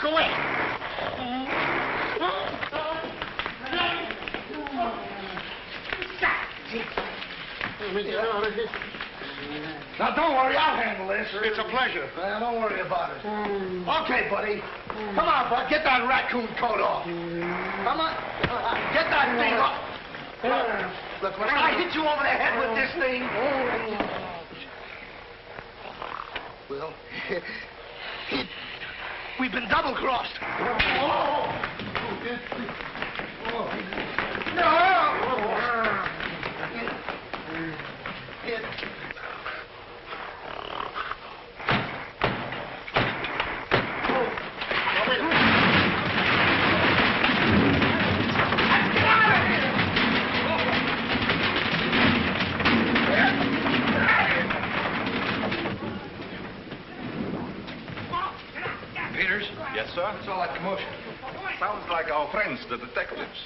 Speaker 9: Go away. Now, don't worry, I'll handle this.
Speaker 8: It's a pleasure.
Speaker 9: Don't worry about it. Okay, buddy. Come on, bud. Get that raccoon coat off. Come on. Get that thing off. Look, when I hit you over the head with this thing... Well, we've been double-crossed.
Speaker 11: Yes, sir?
Speaker 6: What's all that commotion?
Speaker 11: Sounds like our friends, the detectives.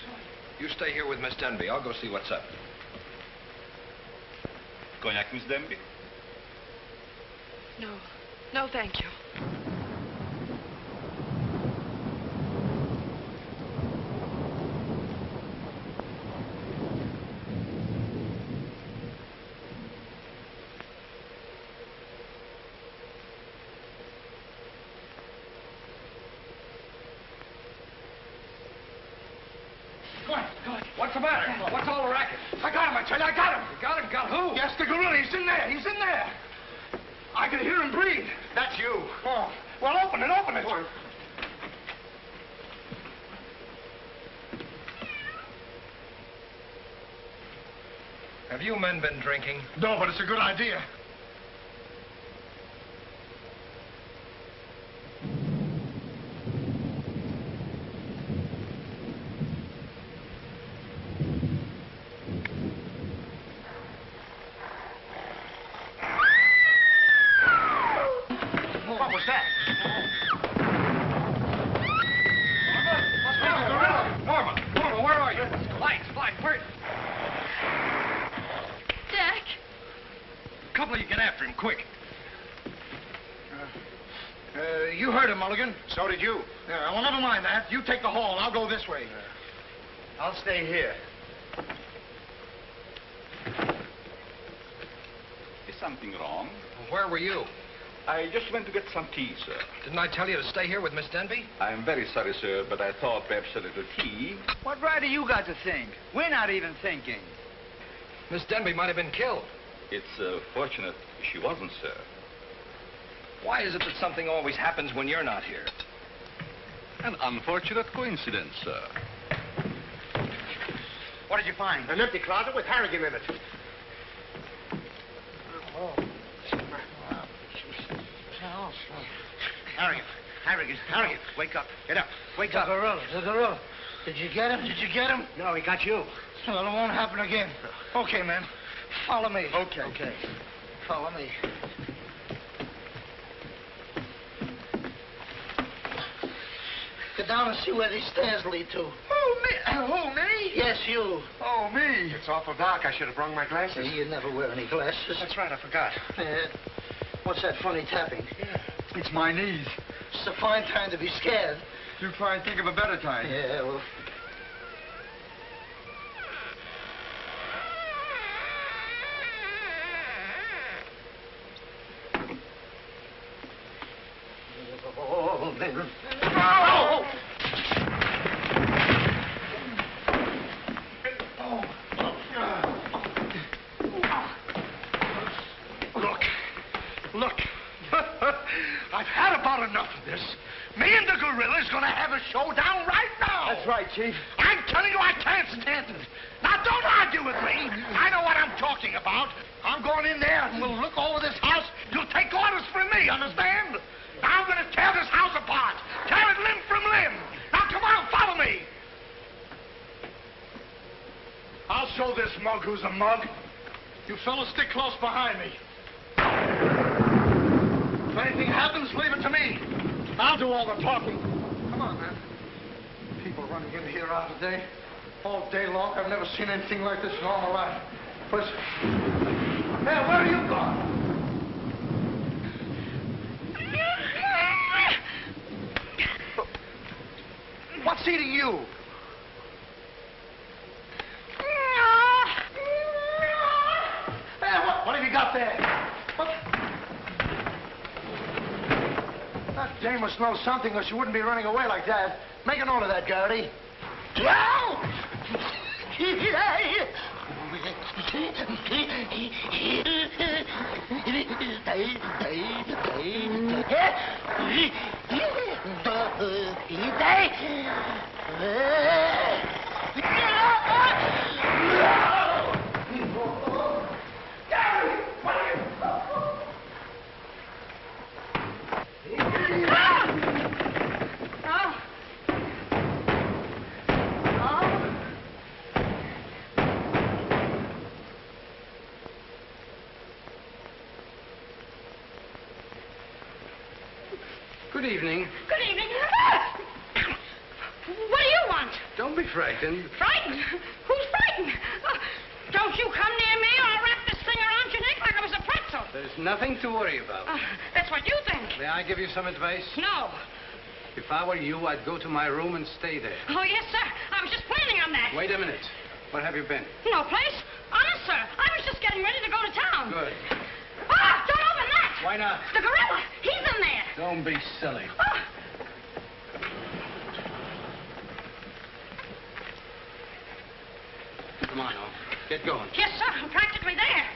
Speaker 6: You stay here with Miss Denby. I'll go see what's up.
Speaker 11: Cognac, Miss Denby?
Speaker 5: No. No, thank you.
Speaker 6: What's the matter? What's all the racket?
Speaker 9: I got him, I tell you, I got him.
Speaker 6: You got him? Got who?
Speaker 9: Yes, the gorilla. He's in there. He's in there. I can hear him breathe.
Speaker 8: That's you.
Speaker 9: Oh. Well, open it, open it.
Speaker 6: Have you men been drinking?
Speaker 9: No, but it's a good idea. You heard him, Mulligan.
Speaker 8: So did you.
Speaker 9: Yeah, well, never mind that. You take the hall. I'll go this way.
Speaker 12: I'll stay here.
Speaker 2: Is something wrong?
Speaker 6: Where were you?
Speaker 2: I just went to get some tea, sir.
Speaker 6: Didn't I tell you to stay here with Miss Denby?
Speaker 2: I'm very sorry, sir, but I thought perhaps a little tea.
Speaker 12: What right do you got to think? We're not even thinking.
Speaker 6: Miss Denby might have been killed.
Speaker 2: It's fortunate she wasn't, sir.
Speaker 6: Why is it that something always happens when you're not here?
Speaker 2: An unfortunate coincidence, sir.
Speaker 12: What did you find?
Speaker 8: An empty closet with Harrigan in it.
Speaker 12: Harrigan, wake up. Get up. Wake up.
Speaker 9: The gorilla. Did you get him? Did you get him?
Speaker 12: No, he got you.
Speaker 9: Well, it won't happen again. Okay, man. Follow me.
Speaker 8: Okay.
Speaker 9: Okay. Follow me. Get down and see where these stairs lead to.
Speaker 12: Who, me? Who, me?
Speaker 9: Yes, you.
Speaker 12: Oh, me. It's awful dark. I should have brought my glasses.
Speaker 9: You never wear any glasses.
Speaker 12: That's right, I forgot.
Speaker 9: What's that funny tapping?
Speaker 12: Yeah. It's my knees.
Speaker 9: It's a fine time to be scared.
Speaker 12: You try and think of a better time.
Speaker 9: Yeah, well... Oh, man. Oh!
Speaker 8: Look. I've had about enough of this. Me and the gorilla's gonna have a showdown right now.
Speaker 12: That's right, Chief.
Speaker 8: I'm telling you, I can't stand it. Now, don't argue with me. I know what I'm talking about. I'm going in there and we'll look over this house. You'll take orders from me, understand? Now, I'm gonna tear this house apart. Tear it limb from limb. Now, come on, follow me. I'll show this mug who's a mug. You fellas stick close behind me. If anything happens, leave it to me. I'll do all the talking.
Speaker 9: Come on, man. People running in here out today. All day long. I've never seen anything like this in all my life. Listen. Hey, where are you going? What's eating you? Hey, what have you got there? What? That dame must know something, or she wouldn't be running away like that. Make a note of that, Garrity.
Speaker 10: Good evening.
Speaker 1: Good evening. What do you want?
Speaker 10: Don't be frightened.
Speaker 1: Frightened? Who's frightened? Don't you come near me or I'll wrap this thing around your neck like I was a pretzel.
Speaker 10: There's nothing to worry about.
Speaker 1: That's what you think.
Speaker 10: May I give you some advice?
Speaker 1: No.
Speaker 10: If I were you, I'd go to my room and stay there.
Speaker 1: Oh, yes, sir. I was just planning on that.
Speaker 10: Wait a minute. Where have you been?
Speaker 1: No place. Honest, sir. I was just getting ready to go to town.
Speaker 10: Good.
Speaker 1: Ah, don't open that.
Speaker 10: Why not?
Speaker 1: The gorilla. He's in there.
Speaker 10: Don't be silly.
Speaker 1: Oh.
Speaker 10: Come on, now. Get going.
Speaker 1: Yes, sir. I'm practically there.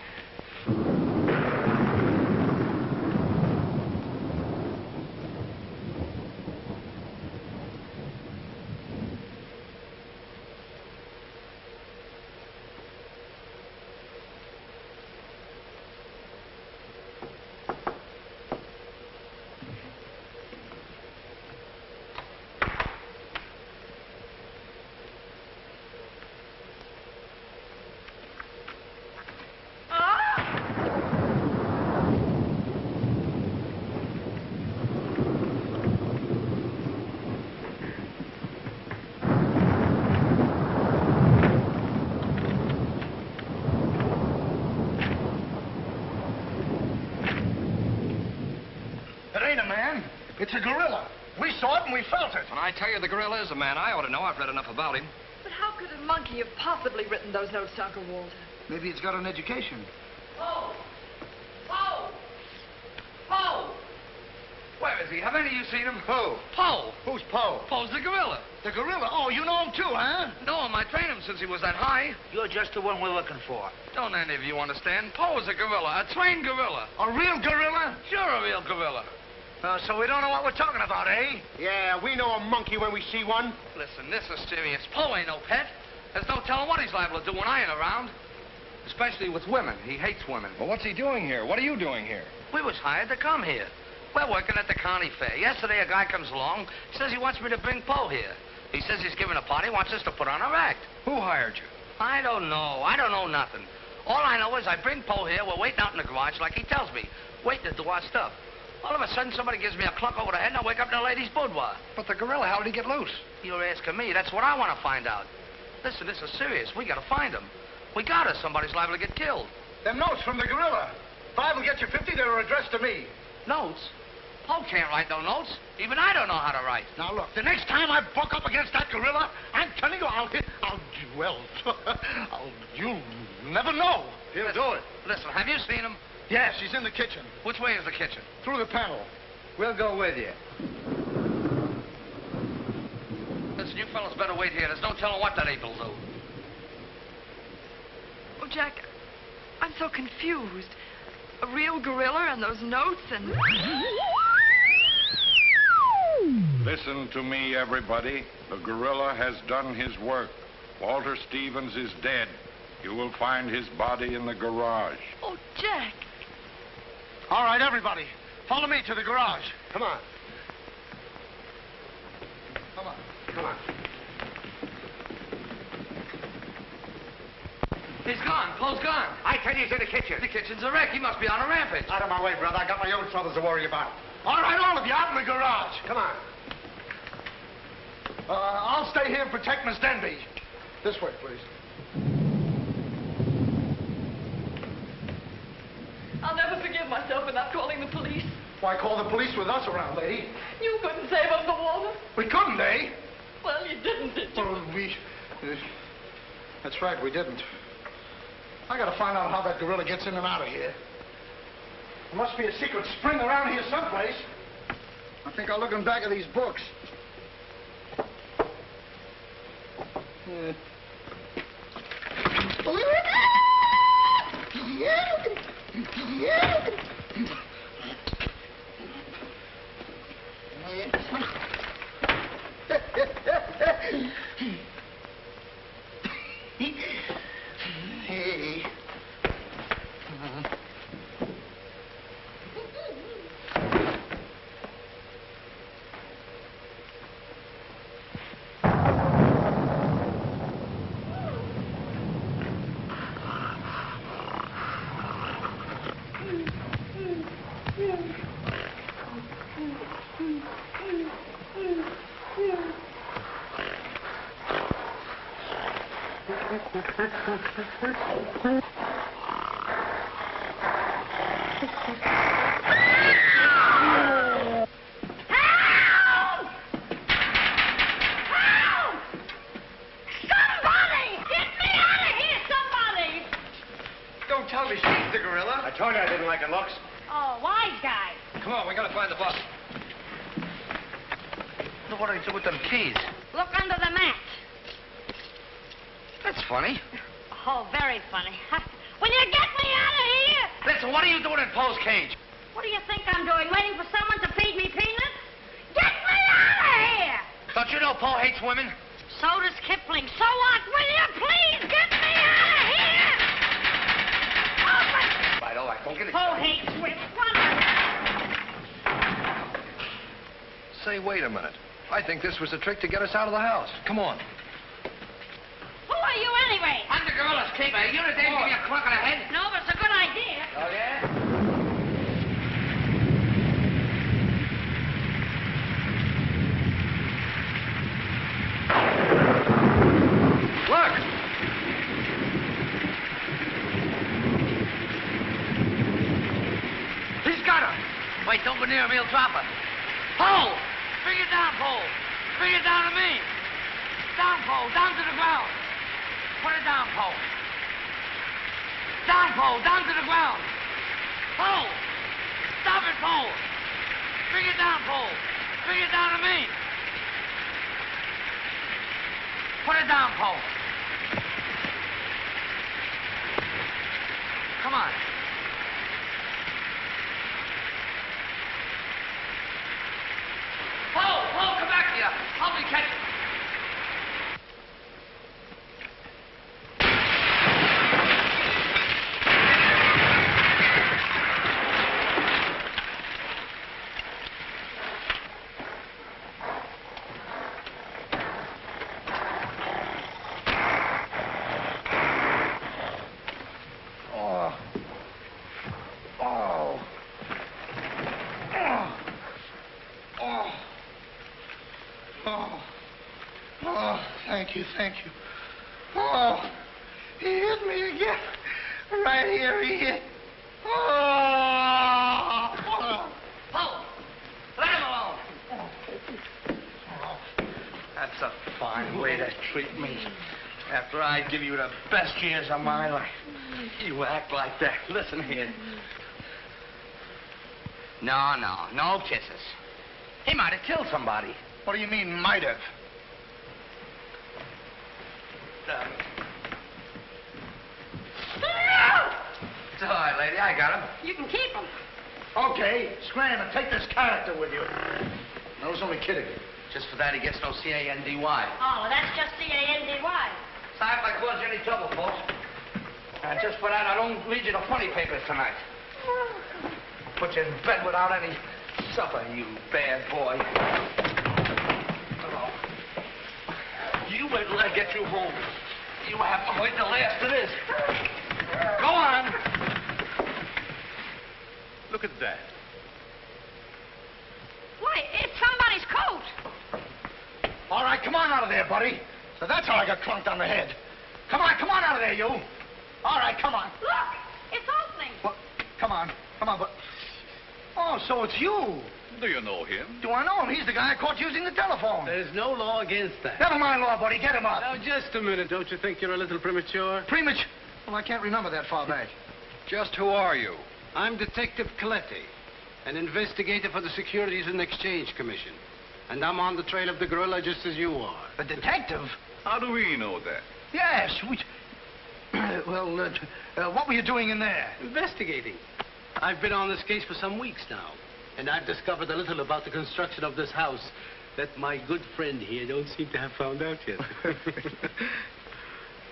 Speaker 9: It's a gorilla. We saw it and we felt it.
Speaker 6: When I tell you the gorilla is a man, I ought to know. I've read enough about him.
Speaker 5: But how could a monkey have possibly written those notes to Uncle Walter?
Speaker 9: Maybe it's got an education.
Speaker 8: Poe! Poe! Poe! Where is he? Have any of you seen him?
Speaker 9: Who?
Speaker 8: Poe!
Speaker 9: Who's Poe?
Speaker 8: Poe's the gorilla.
Speaker 9: The gorilla? Oh, you know him too, huh?
Speaker 8: No, I trained him since he was that high.
Speaker 9: You're just the one we're looking for.
Speaker 8: Don't any of you understand? Poe is a gorilla, a trained gorilla.
Speaker 9: A real gorilla?
Speaker 8: Sure, a real gorilla.
Speaker 9: So we don't know what we're talking about, eh?
Speaker 12: Yeah, we know a monkey when we see one.
Speaker 8: Listen, this is serious. Poe ain't no pet. There's no telling what he's liable to do when I ain't around. Especially with women. He hates women.
Speaker 6: Well, what's he doing here? What are you doing here?
Speaker 8: We was hired to come here. We're working at the county fair. Yesterday, a guy comes along, says he wants me to bring Poe here. He says he's giving a party, wants us to put on our act.
Speaker 6: Who hired you?
Speaker 8: I don't know. I don't know nothing. All I know is I bring Poe here. We're waiting out in the garage like he tells me. Waiting to do our stuff.
Speaker 13: All of a sudden, somebody gives me a clunk over the head, and I wake up in a lady's boudoir.
Speaker 6: But the gorilla, how did he get loose?
Speaker 13: You're asking me. That's what I want to find out. Listen, this is serious. We got to find him. We got to. Somebody's liable to get killed.
Speaker 9: Them notes from the gorilla. If I will get you 50, they were addressed to me.
Speaker 13: Notes? Paul can't write no notes. Even I don't know how to write.
Speaker 9: Now, look, the next time I buck up against that gorilla, I'm telling you, you'll never know. He'll do it.
Speaker 13: Listen, have you seen him?
Speaker 9: Yes, he's in the kitchen.
Speaker 13: Which way is the kitchen?
Speaker 9: Through the panel.
Speaker 12: We'll go with you.
Speaker 13: Listen, you fellas better wait here. There's no telling what that ape will do.
Speaker 5: Oh, Jack, I'm so confused. A real gorilla and those notes and...
Speaker 8: Listen to me, everybody. The gorilla has done his work. Walter Stevens is dead. You will find his body in the garage.
Speaker 5: Oh, Jack.
Speaker 9: All right, everybody. Follow me to the garage.
Speaker 10: Come on.
Speaker 9: Come on.
Speaker 10: Come on.
Speaker 13: He's gone. Paul's gone.
Speaker 12: I tell you, he's in the kitchen.
Speaker 13: The kitchen's a wreck. He must be on a rampage.
Speaker 12: Out of my way, brother. I got my own troubles to worry about.
Speaker 9: All right, all of you, out in the garage.
Speaker 10: Come on.
Speaker 9: I'll stay here and protect Miss Denby. This way, please.
Speaker 5: I'll never forgive myself for not calling the police.
Speaker 9: Why call the police with us around, lady?
Speaker 5: You couldn't save up the water.
Speaker 9: We couldn't, eh?
Speaker 5: Well, you didn't, did you?
Speaker 9: Well, that's right, we didn't. I gotta find out how that gorilla gets in and out of here. There must be a secret spring around here someplace. I think I'll look in back of these books. Hey.
Speaker 1: Oh, wise guy.
Speaker 6: Come on, we gotta find the bus.
Speaker 13: Look what I do with them keys.
Speaker 1: Look under the mat.
Speaker 13: That's funny.
Speaker 1: Oh, very funny. Will you get me out of here?
Speaker 13: Listen, what are you doing in Poe's cage?
Speaker 1: What do you think I'm doing? Waiting for someone to feed me peanuts? Get me out of here!
Speaker 13: Don't you know Poe hates women?
Speaker 1: So does Kipling. So what? Will you please get me out of here?
Speaker 13: All right, go get it.
Speaker 1: Poe hates women.
Speaker 6: Say, wait a minute. I think this was a trick to get us out of the house. Come on.
Speaker 1: Who are you anyway?
Speaker 13: I'm the gorilla's keeper. You the day to give me a clock on the head?
Speaker 1: No, but it's a good idea.
Speaker 13: Oh, yeah?
Speaker 6: Look!
Speaker 13: He's got her. Wait, don't go near him. He'll drop her. Pole! Bring it down, Pole. Bring it down to me. Down, Pole. Down to the ground. Put it down, Pole. Down, Pole. Down to the ground. Pole! Stop it, Pole. Bring it down, Pole. Bring it down to me. Put it down, Pole. Come on. Pole, come back here. Help me catch it.
Speaker 9: Oh, thank you, thank you. Oh, he hit me again. Right here, he hit. Oh!
Speaker 13: Paul, let him alone.
Speaker 9: That's a fine way to treat me. After I give you the best years of my life, you act like that. Listen here.
Speaker 13: No kisses. He might have killed somebody.
Speaker 9: What do you mean, might have?
Speaker 13: It's all right, lady. I got him.
Speaker 1: You can keep him.
Speaker 9: Okay, scram and take this character with you. I was only kidding.
Speaker 13: Just for that, he gets no C-A-N-D-Y.
Speaker 1: Oh, well, that's just C-A-N-D-Y.
Speaker 13: Sorry if I caused you any trouble, folks. Just for that, I don't read you the funny papers tonight.
Speaker 9: I'll put you in bed without any supper, you bad boy. Oh. You wait till I get you home. You have to wait till after this. Go on.
Speaker 11: Look at that.
Speaker 1: Why, it's somebody's coat.
Speaker 9: All right, come on out of there, buddy. So that's how I got clunked on the head. Come on out of there, you. All right, come on.
Speaker 1: Look, it's opening.
Speaker 9: Well, come on, but... Oh, so it's you.
Speaker 11: Do you know him?
Speaker 9: Do I know him? He's the guy I caught using the telephone.
Speaker 10: There's no law against that.
Speaker 9: Never mind law, buddy. Get him up.
Speaker 10: Now, just a minute. Don't you think you're a little premature?
Speaker 9: Premature? Well, I can't remember that far back.
Speaker 6: Just who are you?
Speaker 10: I'm Detective Coletti, an investigator for the Securities and Exchange Commission. And I'm on the trail of the gorilla just as you are.
Speaker 9: A detective?
Speaker 11: How do we know that?
Speaker 9: Yes, we... what were you doing in there?
Speaker 10: Investigating. I've been on this case for some weeks now, and I've discovered a little about the construction of this house that my good friend here don't seem to have found out yet.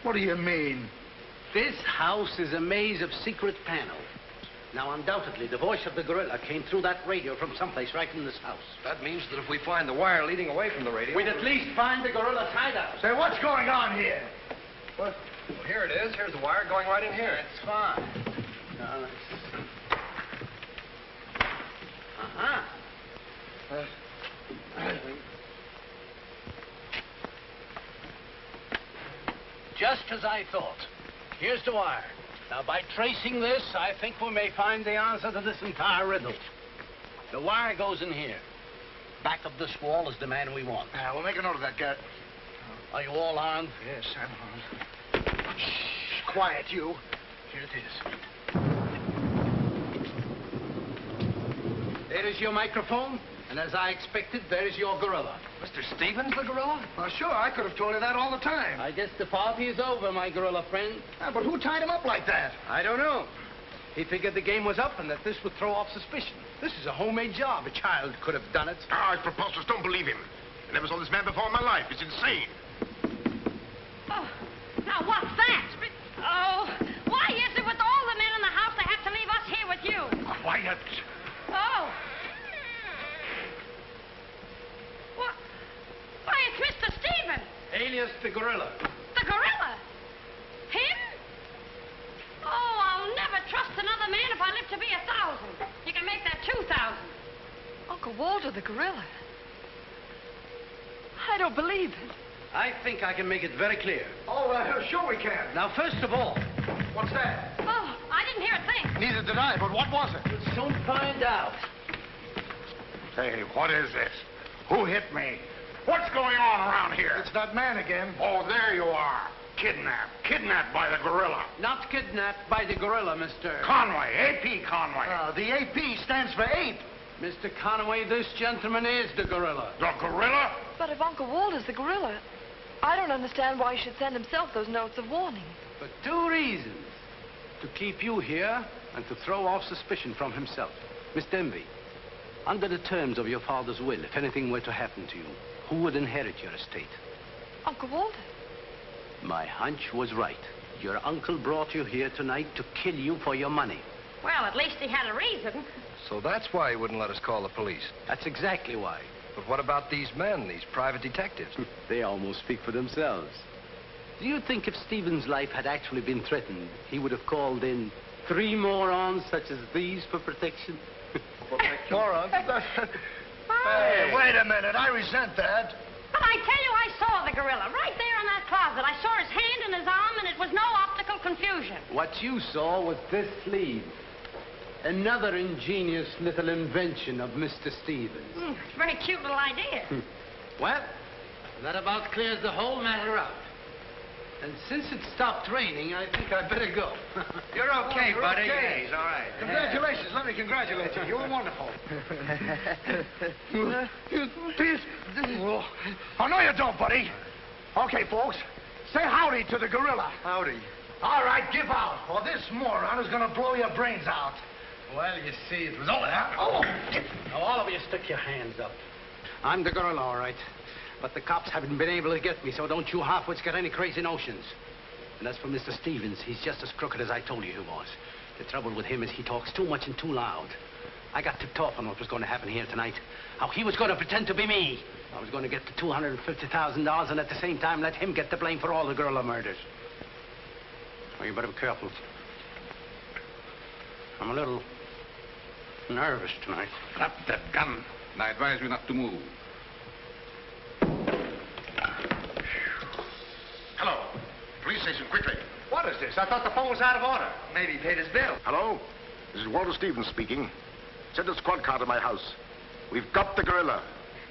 Speaker 9: What do you mean?
Speaker 10: This house is a maze of secret panels. Now, undoubtedly, the voice of the gorilla came through that radio from someplace right in this house.
Speaker 6: That means that if we find the wire leading away from the radio...
Speaker 10: we'd at least find the gorilla's hideout.
Speaker 9: Say, what's going on here?
Speaker 6: What? Well, here it is. Here's the wire going right in here.
Speaker 10: It's fine. Now, let's... Just as I thought. Here's the wire. Now, by tracing this, I think we may find the answer to this entire riddle. The wire goes in here. Back of this wall is the man we want.
Speaker 9: We'll make a note of that, Gert.
Speaker 10: Are you all armed?
Speaker 9: Yes, I'm armed. Shh, quiet, you. Here it is.
Speaker 10: There is your microphone, and as I expected, there is your gorilla.
Speaker 6: Mr. Stevens, the gorilla?
Speaker 9: Well, sure, I could have told you that all the time.
Speaker 10: I guess the party is over, my gorilla friend.
Speaker 9: But who tied him up like that?
Speaker 10: I don't know. He figured the game was up and that this would throw off suspicion. This is a homemade job. A child could have done it.
Speaker 3: It's preposterous. Don't believe him. I never saw this man before in my life. It's insane.
Speaker 1: Oh, now what's that? Oh, why is it with all the men in the house they have to leave us here with you?
Speaker 3: Quiet.
Speaker 1: Oh. What? Why, it's Mr. Stevens.
Speaker 10: Alias the gorilla.
Speaker 1: The gorilla? Him? Oh, I'll never trust another man if I live to be 1,000. You can make that 2,000.
Speaker 5: Uncle Walter, the gorilla. I don't believe it.
Speaker 10: I think I can make it very clear.
Speaker 9: Oh, sure we can.
Speaker 10: Now, first of all...
Speaker 9: What's that?
Speaker 1: Oh, I didn't hear a thing.
Speaker 9: Neither did I, but what was it?
Speaker 10: We'll soon find out.
Speaker 8: Hey, what is this? Who hit me? What's going on around here?
Speaker 9: It's that man again.
Speaker 8: Oh, there you are. Kidnapped. Kidnapped by the gorilla.
Speaker 10: Not kidnapped by the gorilla, Mr.
Speaker 8: Conway. A.P. Conway.
Speaker 9: The A.P. stands for ape.
Speaker 10: Mr. Conway, this gentleman is the gorilla.
Speaker 8: The gorilla?
Speaker 5: But if Uncle Walter's the gorilla, I don't understand why he should send himself those notes of warning.
Speaker 10: For 2 reasons. To keep you here and to throw off suspicion from himself. Miss Denby, under the terms of your father's will, if anything were to happen to you, who would inherit your estate?
Speaker 5: Uncle Walter.
Speaker 10: My hunch was right. Your uncle brought you here tonight to kill you for your money.
Speaker 1: Well, at least he had a reason.
Speaker 6: So that's why he wouldn't let us call the police.
Speaker 10: That's exactly why.
Speaker 6: But what about these men, these private detectives?
Speaker 10: They almost speak for themselves. Do you think if Stephen's life had actually been threatened, he would have called in 3 morons such as these for protection?
Speaker 9: Morons? Hey, wait a minute. I resent that.
Speaker 1: But I tell you, I saw the gorilla right there in that closet. I saw his hand and his arm, and it was no optical confusion.
Speaker 10: What you saw was this sleeve. Another ingenious little invention of Mr. Stevens.
Speaker 1: It's a very cute little idea.
Speaker 10: Well, that about clears the whole matter up. And since it stopped raining, I think I'd better go.
Speaker 12: You're okay, buddy.
Speaker 9: Okay.
Speaker 12: Yeah, he's all right.
Speaker 9: Congratulations. Let me congratulate you. You were wonderful. Oh, no, you don't, buddy. Okay, folks. Say howdy to the gorilla.
Speaker 12: Howdy.
Speaker 9: All right, give out, or this moron is going to blow your brains out.
Speaker 10: Well, you see, it was only that. Oh! Now, all of you stick your hands up. I'm the gorilla, all right. But the cops haven't been able to get me, so don't you halfwits get any crazy notions. And as for Mr. Stevens, he's just as crooked as I told you he was. The trouble with him is he talks too much and too loud. I got tipped off on what was going to happen here tonight. How he was going to pretend to be me. I was going to get the $250,000 and at the same time let him get the blame for all the gorilla murders. Well, you better be careful. I'm a little nervous tonight.
Speaker 2: Drop that gun, and I advise you not to move.
Speaker 3: Hello. Police station, quickly.
Speaker 12: What is this? I thought the phone was out of order. Maybe he paid his bill.
Speaker 3: Hello? This is Walter Stevens speaking. Send a squad car to my house. We've got the gorilla.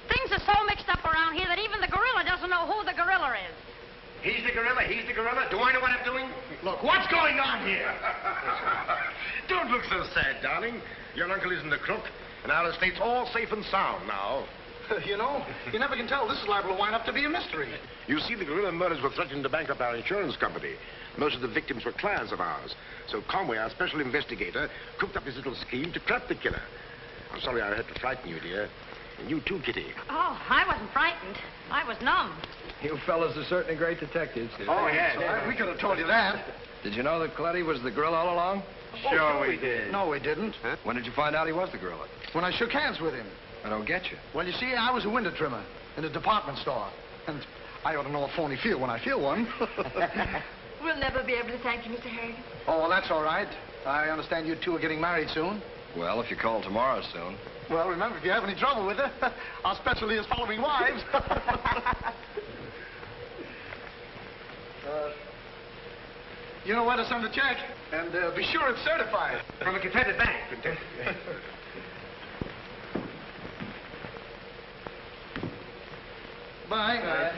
Speaker 1: Things are so mixed up around here that even the gorilla doesn't know who the gorilla is.
Speaker 3: He's the gorilla, he's the gorilla. Do I know what I'm doing?
Speaker 9: Look, what's going on here?
Speaker 3: Don't look so sad, darling. Your uncle isn't a crook, and our estate's all safe and sound now.
Speaker 9: You know, you never can tell. This is liable to wind up to be a mystery.
Speaker 3: You see, the gorilla murders were threatening to bankrupt our insurance company. Most of the victims were clients of ours. So Conway, our special investigator, cooked up his little scheme to trap the killer. I'm sorry I had to frighten you, dear. And you too, Kitty.
Speaker 1: Oh, I wasn't frightened. I was numb.
Speaker 6: You fellas are certainly great detectives.
Speaker 9: Oh, yeah. We could have told you that.
Speaker 6: Did you know that Coletti was the gorilla all along?
Speaker 12: Sure we did.
Speaker 9: No, we didn't.
Speaker 6: Huh? When did you find out he was the gorilla?
Speaker 9: When I shook hands with him.
Speaker 6: I don't get you.
Speaker 9: Well, you see, I was a window trimmer in a department store. And I ought to know a phony feel when I feel one.
Speaker 5: We'll never be able to thank you, Mr. Harrigan.
Speaker 9: Oh, well, that's all right. I understand you two are getting married soon.
Speaker 6: Well, if you call tomorrow soon.
Speaker 9: Well, remember, if you have any trouble with her, our specialty is following wives. You know where to send the check, and be sure it's certified.
Speaker 12: From a Confederate bank.
Speaker 9: Bye.